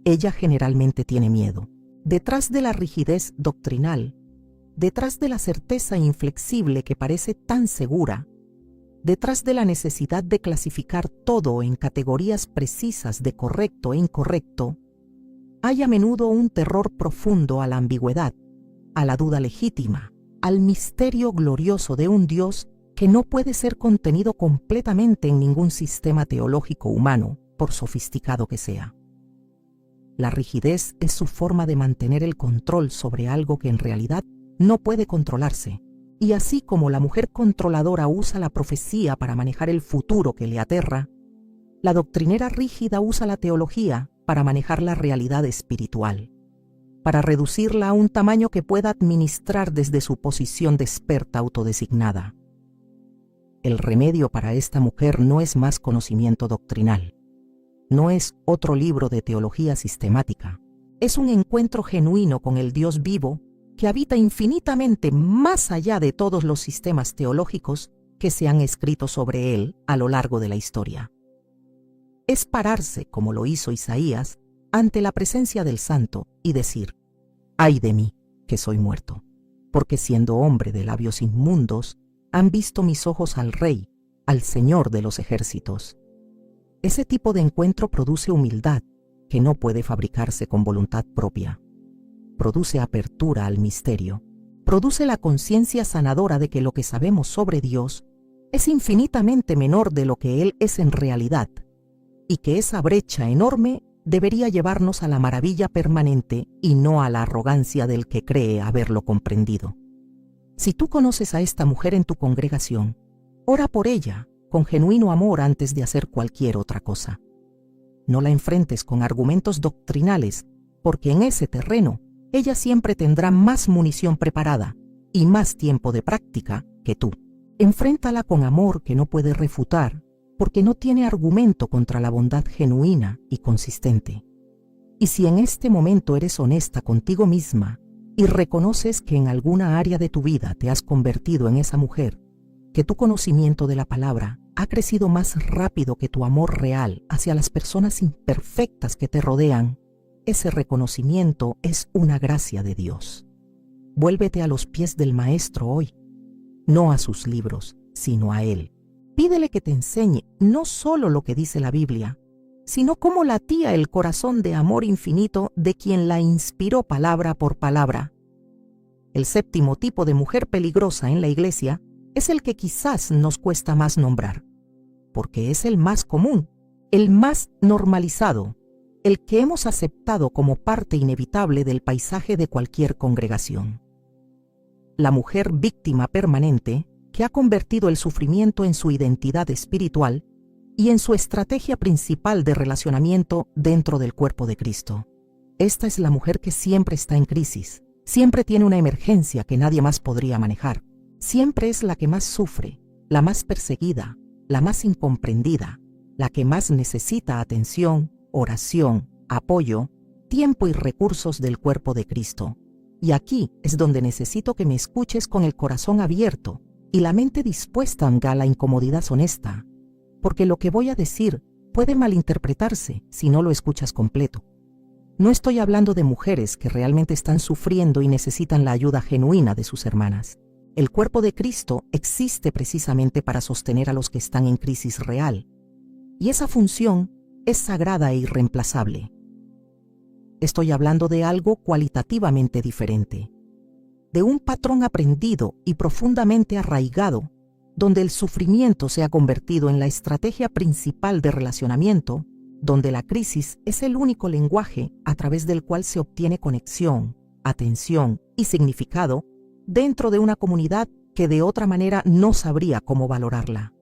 Ella generalmente tiene miedo. Detrás de la rigidez doctrinal, detrás de la certeza inflexible que parece tan segura, detrás de la necesidad de clasificar todo en categorías precisas de correcto e incorrecto, hay a menudo un terror profundo a la ambigüedad, a la duda legítima, al misterio glorioso de un Dios que no puede ser contenido completamente en ningún sistema teológico humano, por sofisticado que sea. La rigidez es su forma de mantener el control sobre algo que en realidad no puede controlarse. Y así como la mujer controladora usa la profecía para manejar el futuro que le aterra, la doctrinera rígida usa la teología para manejar la realidad espiritual, para reducirla a un tamaño que pueda administrar desde su posición de experta autodesignada. El remedio para esta mujer no es más conocimiento doctrinal, no es otro libro de teología sistemática, es un encuentro genuino con el Dios vivo que habita infinitamente más allá de todos los sistemas teológicos que se han escrito sobre él a lo largo de la historia. Es pararse, como lo hizo Isaías, ante la presencia del Santo y decir: «Ay de mí, que soy muerto, porque siendo hombre de labios inmundos, han visto mis ojos al Rey, al Señor de los ejércitos». Ese tipo de encuentro produce humildad, que no puede fabricarse con voluntad propia. Produce apertura al misterio, produce la conciencia sanadora de que lo que sabemos sobre Dios es infinitamente menor de lo que Él es en realidad, y que esa brecha enorme debería llevarnos a la maravilla permanente y no a la arrogancia del que cree haberlo comprendido. Si tú conoces a esta mujer en tu congregación, ora por ella con genuino amor antes de hacer cualquier otra cosa. No la enfrentes con argumentos doctrinales, porque en ese terreno ella siempre tendrá más munición preparada y más tiempo de práctica que tú. Enfréntala con amor que no puede refutar, porque no tiene argumento contra la bondad genuina y consistente. Y si en este momento eres honesta contigo misma y reconoces que en alguna área de tu vida te has convertido en esa mujer, que tu conocimiento de la palabra ha crecido más rápido que tu amor real hacia las personas imperfectas que te rodean, ese reconocimiento es una gracia de Dios. Vuélvete a los pies del Maestro hoy, no a sus libros, sino a Él. Pídele que te enseñe no solo lo que dice la Biblia, sino cómo latía el corazón de amor infinito de quien la inspiró palabra por palabra. El séptimo tipo de mujer peligrosa en la iglesia es el que quizás nos cuesta más nombrar, porque es el más común, el más normalizado, el que hemos aceptado como parte inevitable del paisaje de cualquier congregación. La mujer víctima permanente que ha convertido el sufrimiento en su identidad espiritual y en su estrategia principal de relacionamiento dentro del cuerpo de Cristo. Esta es la mujer que siempre está en crisis, siempre tiene una emergencia que nadie más podría manejar, siempre es la que más sufre, la más perseguida, la más incomprendida, la que más necesita atención, oración, apoyo, tiempo y recursos del cuerpo de Cristo. Y aquí es donde necesito que me escuches con el corazón abierto y la mente dispuesta a la incomodidad honesta, porque lo que voy a decir puede malinterpretarse si no lo escuchas completo. No estoy hablando de mujeres que realmente están sufriendo y necesitan la ayuda genuina de sus hermanas. El cuerpo de Cristo existe precisamente para sostener a los que están en crisis real, y esa función es sagrada e irreemplazable. Estoy hablando de algo cualitativamente diferente, de un patrón aprendido y profundamente arraigado, donde el sufrimiento se ha convertido en la estrategia principal de relacionamiento, donde la crisis es el único lenguaje a través del cual se obtiene conexión, atención y significado dentro de una comunidad que de otra manera no sabría cómo valorarla.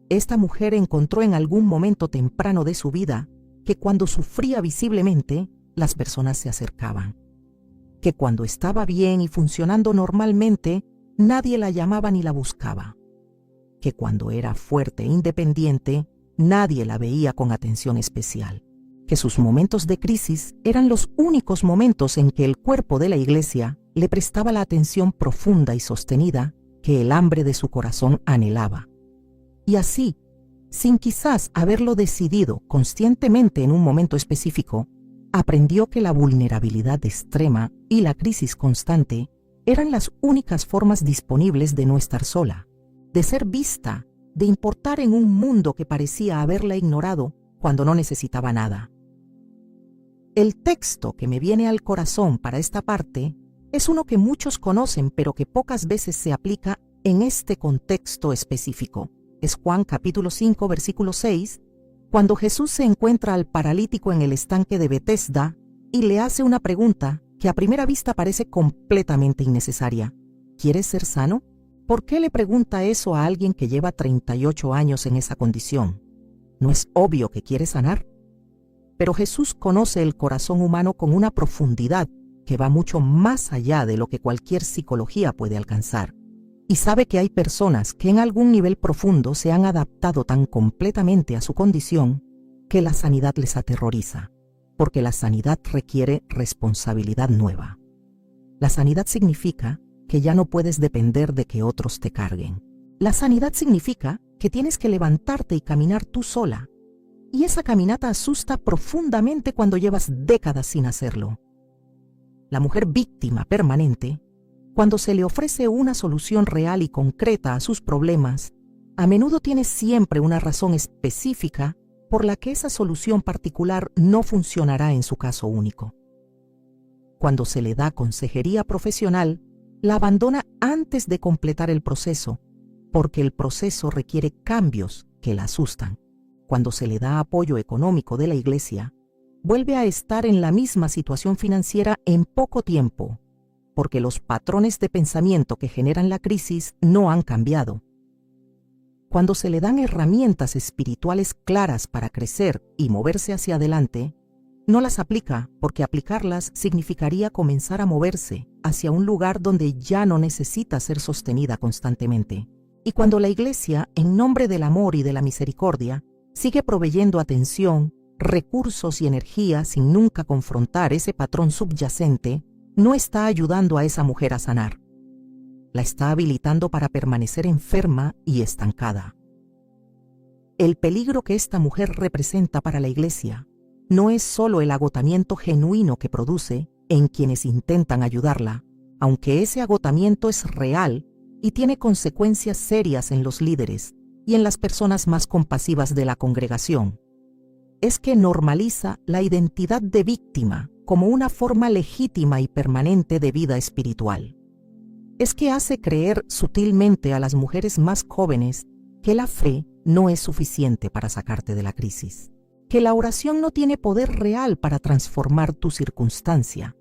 Esta mujer encontró en algún momento temprano de su vida que cuando sufría visiblemente, las personas se acercaban. Que cuando estaba bien y funcionando normalmente, nadie la llamaba ni la buscaba. Que cuando era fuerte e independiente, nadie la veía con atención especial. Que sus momentos de crisis eran los únicos momentos en que el cuerpo de la iglesia le prestaba la atención profunda y sostenida que el hambre de su corazón anhelaba. Y así, sin quizás haberlo decidido conscientemente en un momento específico, aprendió que la vulnerabilidad extrema y la crisis constante eran las únicas formas disponibles de no estar sola, de ser vista, de importar en un mundo que parecía haberla ignorado cuando no necesitaba nada. El texto que me viene al corazón para esta parte es uno que muchos conocen pero que pocas veces se aplica en este contexto específico. Es Juan capítulo 5 versículo 6, cuando Jesús se encuentra al paralítico en el estanque de Betesda y le hace una pregunta que a primera vista parece completamente innecesaria. ¿Quieres ser sano? ¿Por qué le pregunta eso a alguien que lleva 38 años en esa condición? ¿No es obvio que quiere sanar? Pero Jesús conoce el corazón humano con una profundidad que va mucho más allá de lo que cualquier psicología puede alcanzar. Y sabe que hay personas que en algún nivel profundo se han adaptado tan completamente a su condición que la sanidad les aterroriza, porque la sanidad requiere responsabilidad nueva. La sanidad significa que ya no puedes depender de que otros te carguen. La sanidad significa que tienes que levantarte y caminar tú sola. Y esa caminata asusta profundamente cuando llevas décadas sin hacerlo. La mujer víctima permanente, cuando se le ofrece una solución real y concreta a sus problemas, a menudo tiene siempre una razón específica por la que esa solución particular no funcionará en su caso único. Cuando se le da consejería profesional, la abandona antes de completar el proceso, porque el proceso requiere cambios que la asustan. Cuando se le da apoyo económico de la iglesia, vuelve a estar en la misma situación financiera en poco tiempo, porque los patrones de pensamiento que generan la crisis no han cambiado. Cuando se le dan herramientas espirituales claras para crecer y moverse hacia adelante, no las aplica porque aplicarlas significaría comenzar a moverse hacia un lugar donde ya no necesita ser sostenida constantemente. Y cuando la Iglesia, en nombre del amor y de la misericordia, sigue proveyendo atención, recursos y energía sin nunca confrontar ese patrón subyacente, no está ayudando a esa mujer a sanar. La está habilitando para permanecer enferma y estancada. El peligro que esta mujer representa para la Iglesia no es solo el agotamiento genuino que produce en quienes intentan ayudarla, aunque ese agotamiento es real y tiene consecuencias serias en los líderes y en las personas más compasivas de la congregación. Es que normaliza la identidad de víctima como una forma legítima y permanente de vida espiritual. Es que hace creer sutilmente a las mujeres más jóvenes que la fe no es suficiente para sacarte de la crisis, que la oración no tiene poder real para transformar tu circunstancia,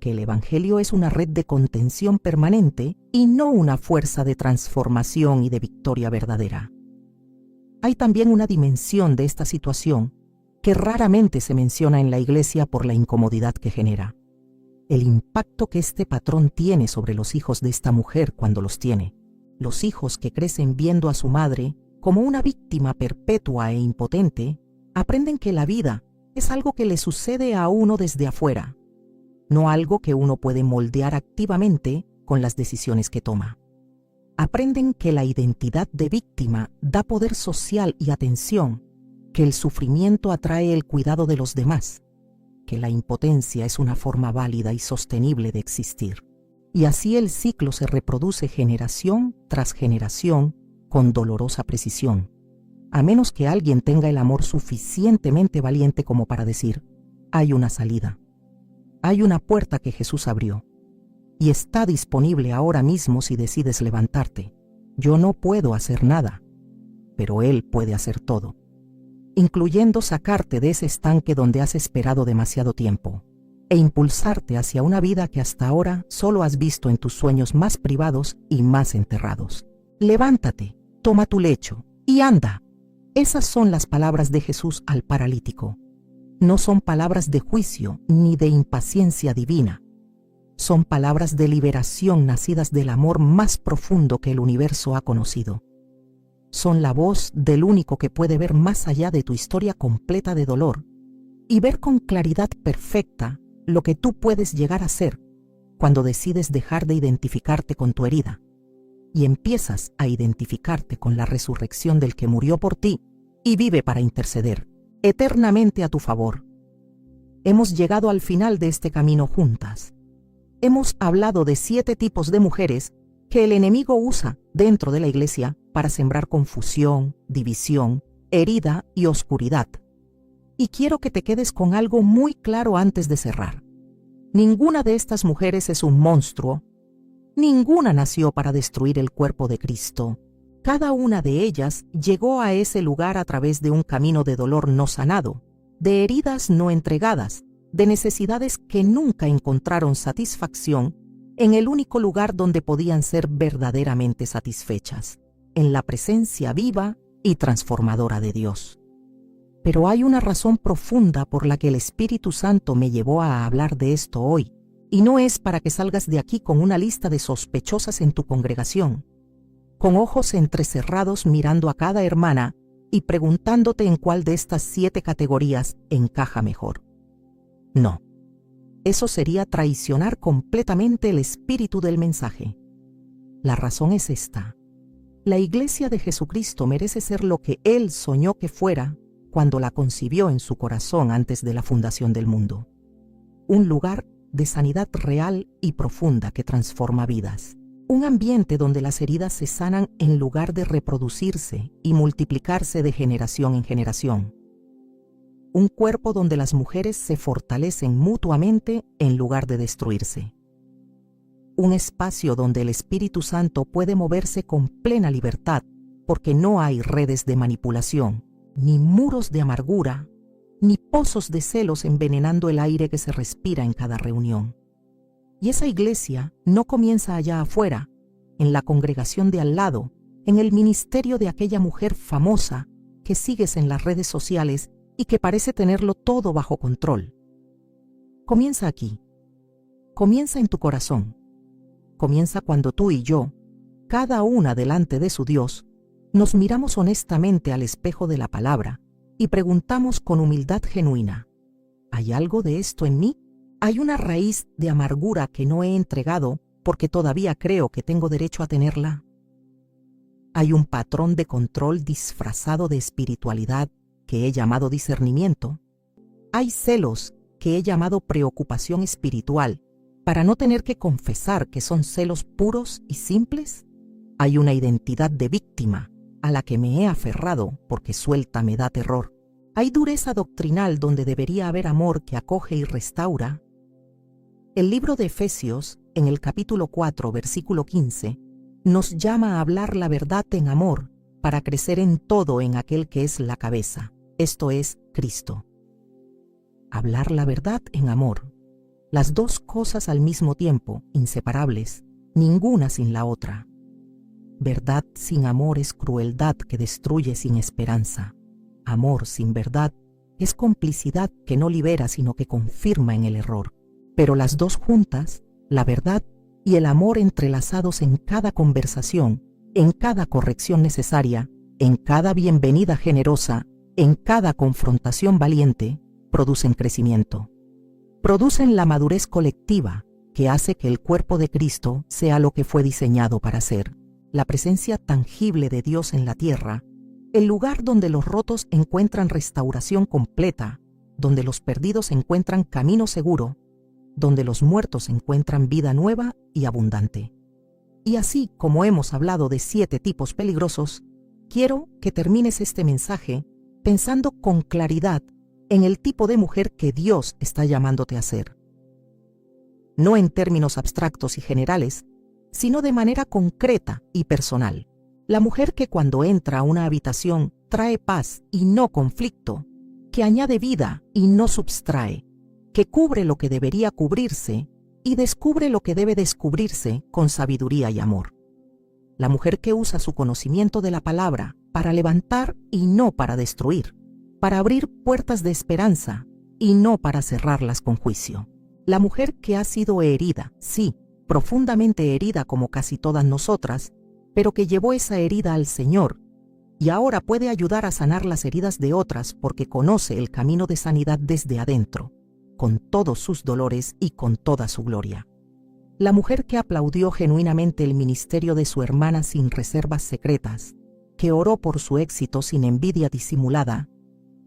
que el Evangelio es una red de contención permanente y no una fuerza de transformación y de victoria verdadera. Hay también una dimensión de esta situación que raramente se menciona en la Iglesia por la incomodidad que genera. El impacto que este patrón tiene sobre los hijos de esta mujer cuando los tiene. Los hijos que crecen viendo a su madre como una víctima perpetua e impotente, aprenden que la vida es algo que le sucede a uno desde afuera, no algo que uno puede moldear activamente con las decisiones que toma. Aprenden que la identidad de víctima da poder social y atención, que el sufrimiento atrae el cuidado de los demás, que la impotencia es una forma válida y sostenible de existir. Y así el ciclo se reproduce generación tras generación con dolorosa precisión, a menos que alguien tenga el amor suficientemente valiente como para decir: hay una salida, hay una puerta que Jesús abrió, y está disponible ahora mismo si decides levantarte. Yo no puedo hacer nada, pero Él puede hacer todo, incluyendo sacarte de ese estanque donde has esperado demasiado tiempo, e impulsarte hacia una vida que hasta ahora solo has visto en tus sueños más privados y más enterrados. Levántate, toma tu lecho y anda. Esas son las palabras de Jesús al paralítico. No son palabras de juicio ni de impaciencia divina. Son palabras de liberación nacidas del amor más profundo que el universo ha conocido. Son la voz del único que puede ver más allá de tu historia completa de dolor y ver con claridad perfecta lo que tú puedes llegar a ser cuando decides dejar de identificarte con tu herida y empiezas a identificarte con la resurrección del que murió por ti y vive para interceder eternamente a tu favor. Hemos llegado al final de este camino juntas. Hemos hablado de 7 tipos de mujeres que el enemigo usa dentro de la Iglesia para sembrar confusión, división, herida y oscuridad. Y quiero que te quedes con algo muy claro antes de cerrar. Ninguna de estas mujeres es un monstruo. Ninguna nació para destruir el cuerpo de Cristo. Cada una de ellas llegó a ese lugar a través de un camino de dolor no sanado, de heridas no entregadas, de necesidades que nunca encontraron satisfacción en el único lugar donde podían ser verdaderamente satisfechas, en la presencia viva y transformadora de Dios. Pero hay una razón profunda por la que el Espíritu Santo me llevó a hablar de esto hoy, y no es para que salgas de aquí con una lista de sospechosas en tu congregación, con ojos entrecerrados mirando a cada hermana y preguntándote en cuál de estas 7 categorías encaja mejor. No, eso sería traicionar completamente el espíritu del mensaje. La razón es esta: la Iglesia de Jesucristo merece ser lo que Él soñó que fuera cuando la concibió en su corazón antes de la fundación del mundo. Un lugar de sanidad real y profunda que transforma vidas. Un ambiente donde las heridas se sanan en lugar de reproducirse y multiplicarse de generación en generación. Un cuerpo donde las mujeres se fortalecen mutuamente en lugar de destruirse. Un espacio donde el Espíritu Santo puede moverse con plena libertad porque no hay redes de manipulación, ni muros de amargura, ni pozos de celos envenenando el aire que se respira en cada reunión. Y esa iglesia no comienza allá afuera, en la congregación de al lado, en el ministerio de aquella mujer famosa que sigues en las redes sociales y que parece tenerlo todo bajo control. Comienza aquí. Comienza en tu corazón. Comienza cuando tú y yo cada una delante de su Dios, nos miramos honestamente al espejo de la palabra y preguntamos con humildad genuina: ¿hay algo de esto en mí? ¿Hay una raíz de amargura que no he entregado porque todavía creo que tengo derecho a tenerla? ¿Hay un patrón de control disfrazado de espiritualidad que he llamado discernimiento? ¿Hay celos que he llamado preocupación espiritual para no tener que confesar que son celos puros y simples? ¿Hay una identidad de víctima a la que me he aferrado porque suelta me da terror? ¿Hay dureza doctrinal donde debería haber amor que acoge y restaura? El libro de Efesios, en el capítulo 4, versículo 15, nos llama a hablar la verdad en amor para crecer en todo en aquel que es la cabeza, esto es, Cristo. Hablar la verdad en amor. Las dos cosas al mismo tiempo, inseparables, ninguna sin la otra. Verdad sin amor es crueldad que destruye sin esperanza. Amor sin verdad es complicidad que no libera sino que confirma en el error. Pero las dos juntas, la verdad y el amor entrelazados en cada conversación, en cada corrección necesaria, en cada bienvenida generosa, en cada confrontación valiente, producen crecimiento. Producen la madurez colectiva que hace que el cuerpo de Cristo sea lo que fue diseñado para ser. La presencia tangible de Dios en la tierra, el lugar donde los rotos encuentran restauración completa, donde los perdidos encuentran camino seguro, donde los muertos encuentran vida nueva y abundante. Y así como hemos hablado de 7 tipos peligrosos, quiero que termines este mensaje pensando con claridad en el tipo de mujer que Dios está llamándote a ser. No en términos abstractos y generales, sino de manera concreta y personal. La mujer que cuando entra a una habitación trae paz y no conflicto, que añade vida y no subtrae, que cubre lo que debería cubrirse y descubre lo que debe descubrirse con sabiduría y amor. La mujer que usa su conocimiento de la palabra para levantar y no para destruir, para abrir puertas de esperanza y no para cerrarlas con juicio. La mujer que ha sido herida, sí, profundamente herida como casi todas nosotras, pero que llevó esa herida al Señor y ahora puede ayudar a sanar las heridas de otras porque conoce el camino de sanidad desde adentro, con todos sus dolores y con toda su gloria. La mujer que aplaudió genuinamente el ministerio de su hermana sin reservas secretas, que oró por su éxito sin envidia disimulada,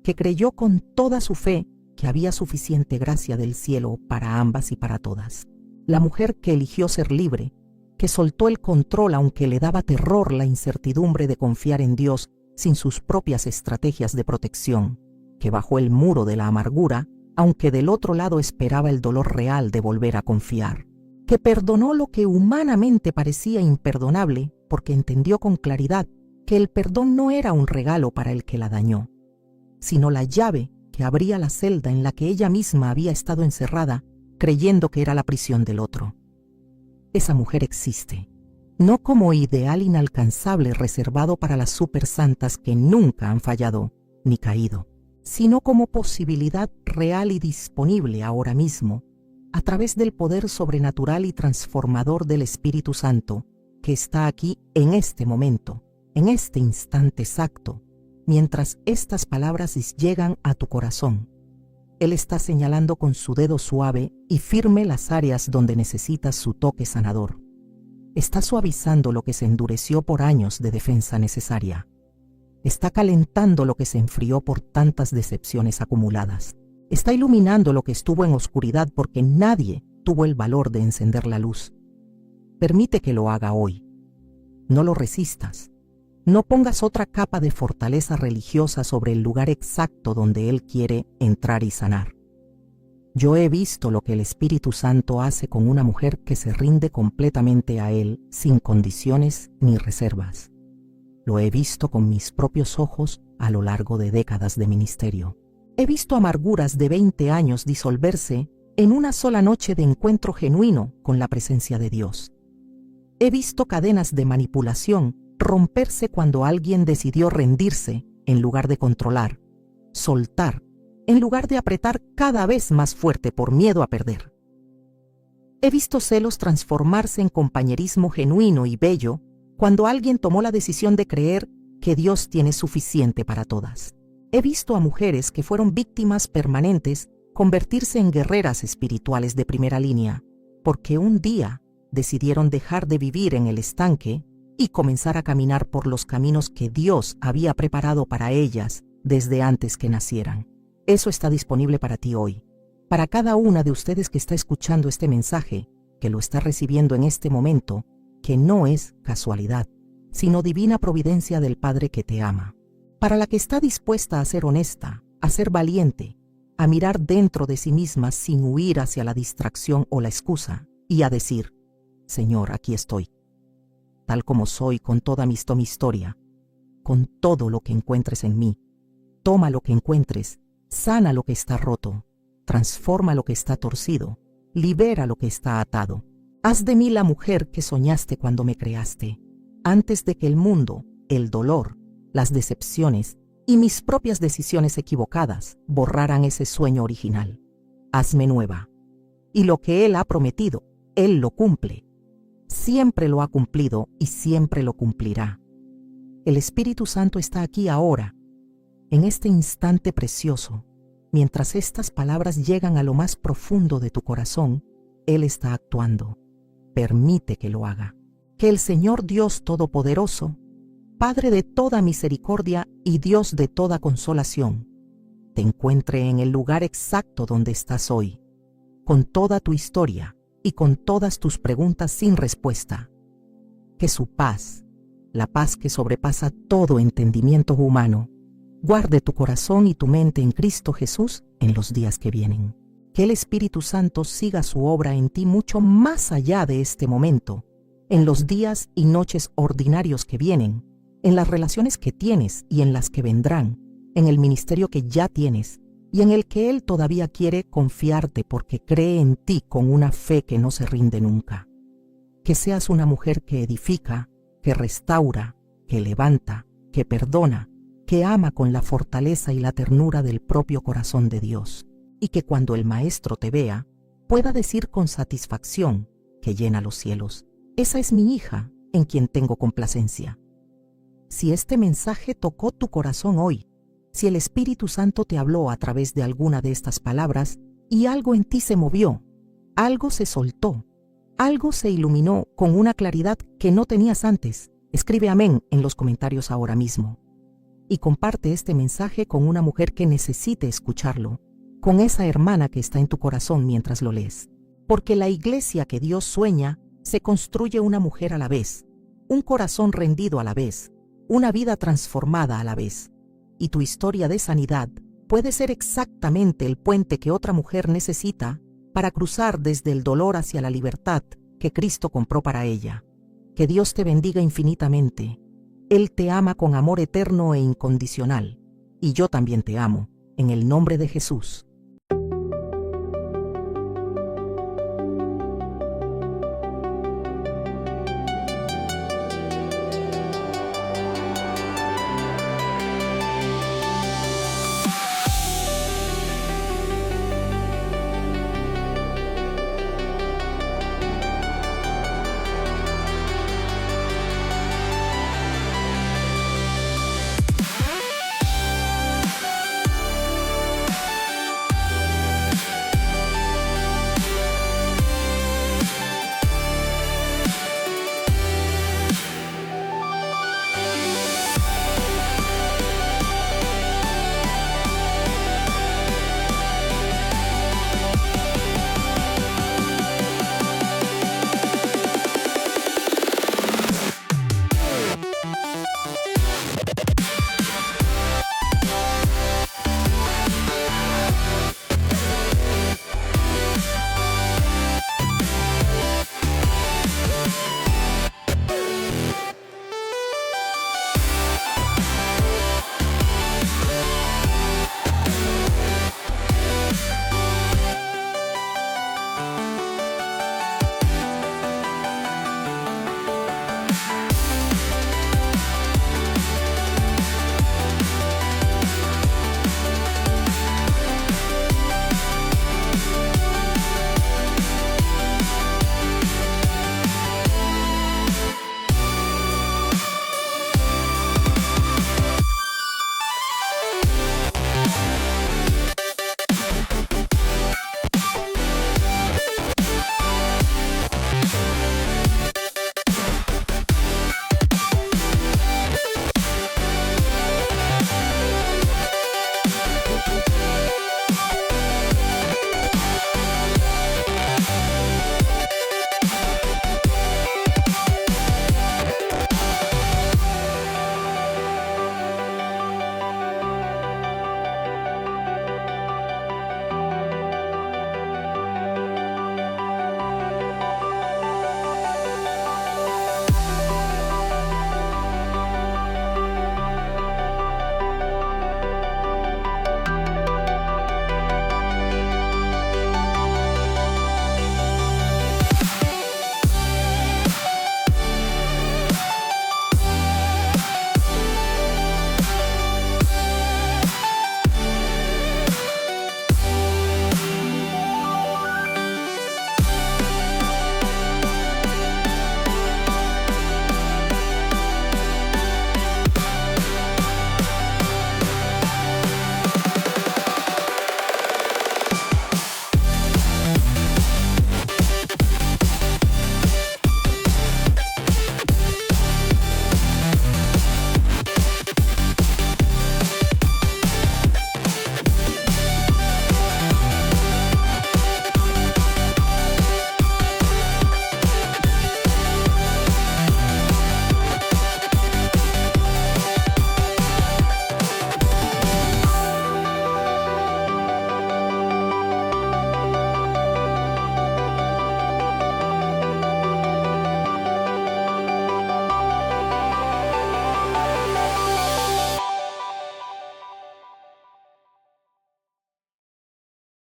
que creyó con toda su fe que había suficiente gracia del cielo para ambas y para todas. La mujer que eligió ser libre, que soltó el control aunque le daba terror la incertidumbre de confiar en Dios sin sus propias estrategias de protección, que bajó el muro de la amargura aunque del otro lado esperaba el dolor real de volver a confiar, que perdonó lo que humanamente parecía imperdonable porque entendió con claridad que el perdón no era un regalo para el que la dañó, sino la llave que abría la celda en la que ella misma había estado encerrada, creyendo que era la prisión del otro. Esa mujer existe, no como ideal inalcanzable reservado para las supersantas que nunca han fallado ni caído, sino como posibilidad real y disponible ahora mismo, a través del poder sobrenatural y transformador del Espíritu Santo, que está aquí en este momento, en este instante exacto, mientras estas palabras llegan a tu corazón. Él está señalando con su dedo suave y firme las áreas donde necesitas su toque sanador. Está suavizando lo que se endureció por años de defensa necesaria. Está calentando lo que se enfrió por tantas decepciones acumuladas. Está iluminando lo que estuvo en oscuridad porque nadie tuvo el valor de encender la luz. Permite que lo haga hoy. No lo resistas. No pongas otra capa de fortaleza religiosa sobre el lugar exacto donde Él quiere entrar y sanar. Yo he visto lo que el Espíritu Santo hace con una mujer que se rinde completamente a Él sin condiciones ni reservas. Lo he visto con mis propios ojos a lo largo de décadas de ministerio. He visto amarguras de 20 años disolverse en una sola noche de encuentro genuino con la presencia de Dios. He visto cadenas de manipulación romperse cuando alguien decidió rendirse en lugar de controlar, soltar, en lugar de apretar cada vez más fuerte por miedo a perder. He visto celos transformarse en compañerismo genuino y bello cuando alguien tomó la decisión de creer que Dios tiene suficiente para todas. He visto a mujeres que fueron víctimas permanentes convertirse en guerreras espirituales de primera línea, porque un día decidieron dejar de vivir en el estanque y comenzar a caminar por los caminos que Dios había preparado para ellas desde antes que nacieran. Eso está disponible para ti hoy. Para cada una de ustedes que está escuchando este mensaje, que lo está recibiendo en este momento, que no es casualidad, sino divina providencia del Padre que te ama. Para la que está dispuesta a ser honesta, a ser valiente, a mirar dentro de sí misma sin huir hacia la distracción o la excusa, y a decir: Señor, aquí estoy, tal como soy, con toda mi historia, con todo lo que encuentres en mí. Toma lo que encuentres, sana lo que está roto, transforma lo que está torcido, libera lo que está atado. Haz de mí la mujer que soñaste cuando me creaste, antes de que el mundo, el dolor, las decepciones y mis propias decisiones equivocadas borraran ese sueño original. Hazme nueva. Y lo que Él ha prometido, Él lo cumple. Siempre lo ha cumplido y siempre lo cumplirá. El Espíritu Santo está aquí ahora, en este instante precioso. Mientras estas palabras llegan a lo más profundo de tu corazón, Él está actuando. Permite que lo haga. Que el Señor Dios Todopoderoso, Padre de toda misericordia y Dios de toda consolación, te encuentre en el lugar exacto donde estás hoy, con toda tu historia y con todas tus preguntas sin respuesta. Que su paz, la paz que sobrepasa todo entendimiento humano, guarde tu corazón y tu mente en Cristo Jesús en los días que vienen. Que el Espíritu Santo siga su obra en ti mucho más allá de este momento, en los días y noches ordinarios que vienen, en las relaciones que tienes y en las que vendrán, en el ministerio que ya tienes y en el que Él todavía quiere confiarte porque cree en ti con una fe que no se rinde nunca. Que seas una mujer que edifica, que restaura, que levanta, que perdona, que ama con la fortaleza y la ternura del propio corazón de Dios, y que cuando el Maestro te vea, pueda decir con satisfacción que llena los cielos: esa es mi hija, en quien tengo complacencia. Si este mensaje tocó tu corazón hoy, si el Espíritu Santo te habló a través de alguna de estas palabras y algo en ti se movió, algo se soltó, algo se iluminó con una claridad que no tenías antes, escribe amén en los comentarios ahora mismo. Y comparte este mensaje con una mujer que necesite escucharlo, con esa hermana que está en tu corazón mientras lo lees. Porque la iglesia que Dios sueña se construye una mujer a la vez, un corazón rendido a la vez, una vida transformada a la vez. Y tu historia de sanidad puede ser exactamente el puente que otra mujer necesita para cruzar desde el dolor hacia la libertad que Cristo compró para ella. Que Dios te bendiga infinitamente. Él te ama con amor eterno e incondicional. Y yo también te amo, en el nombre de Jesús.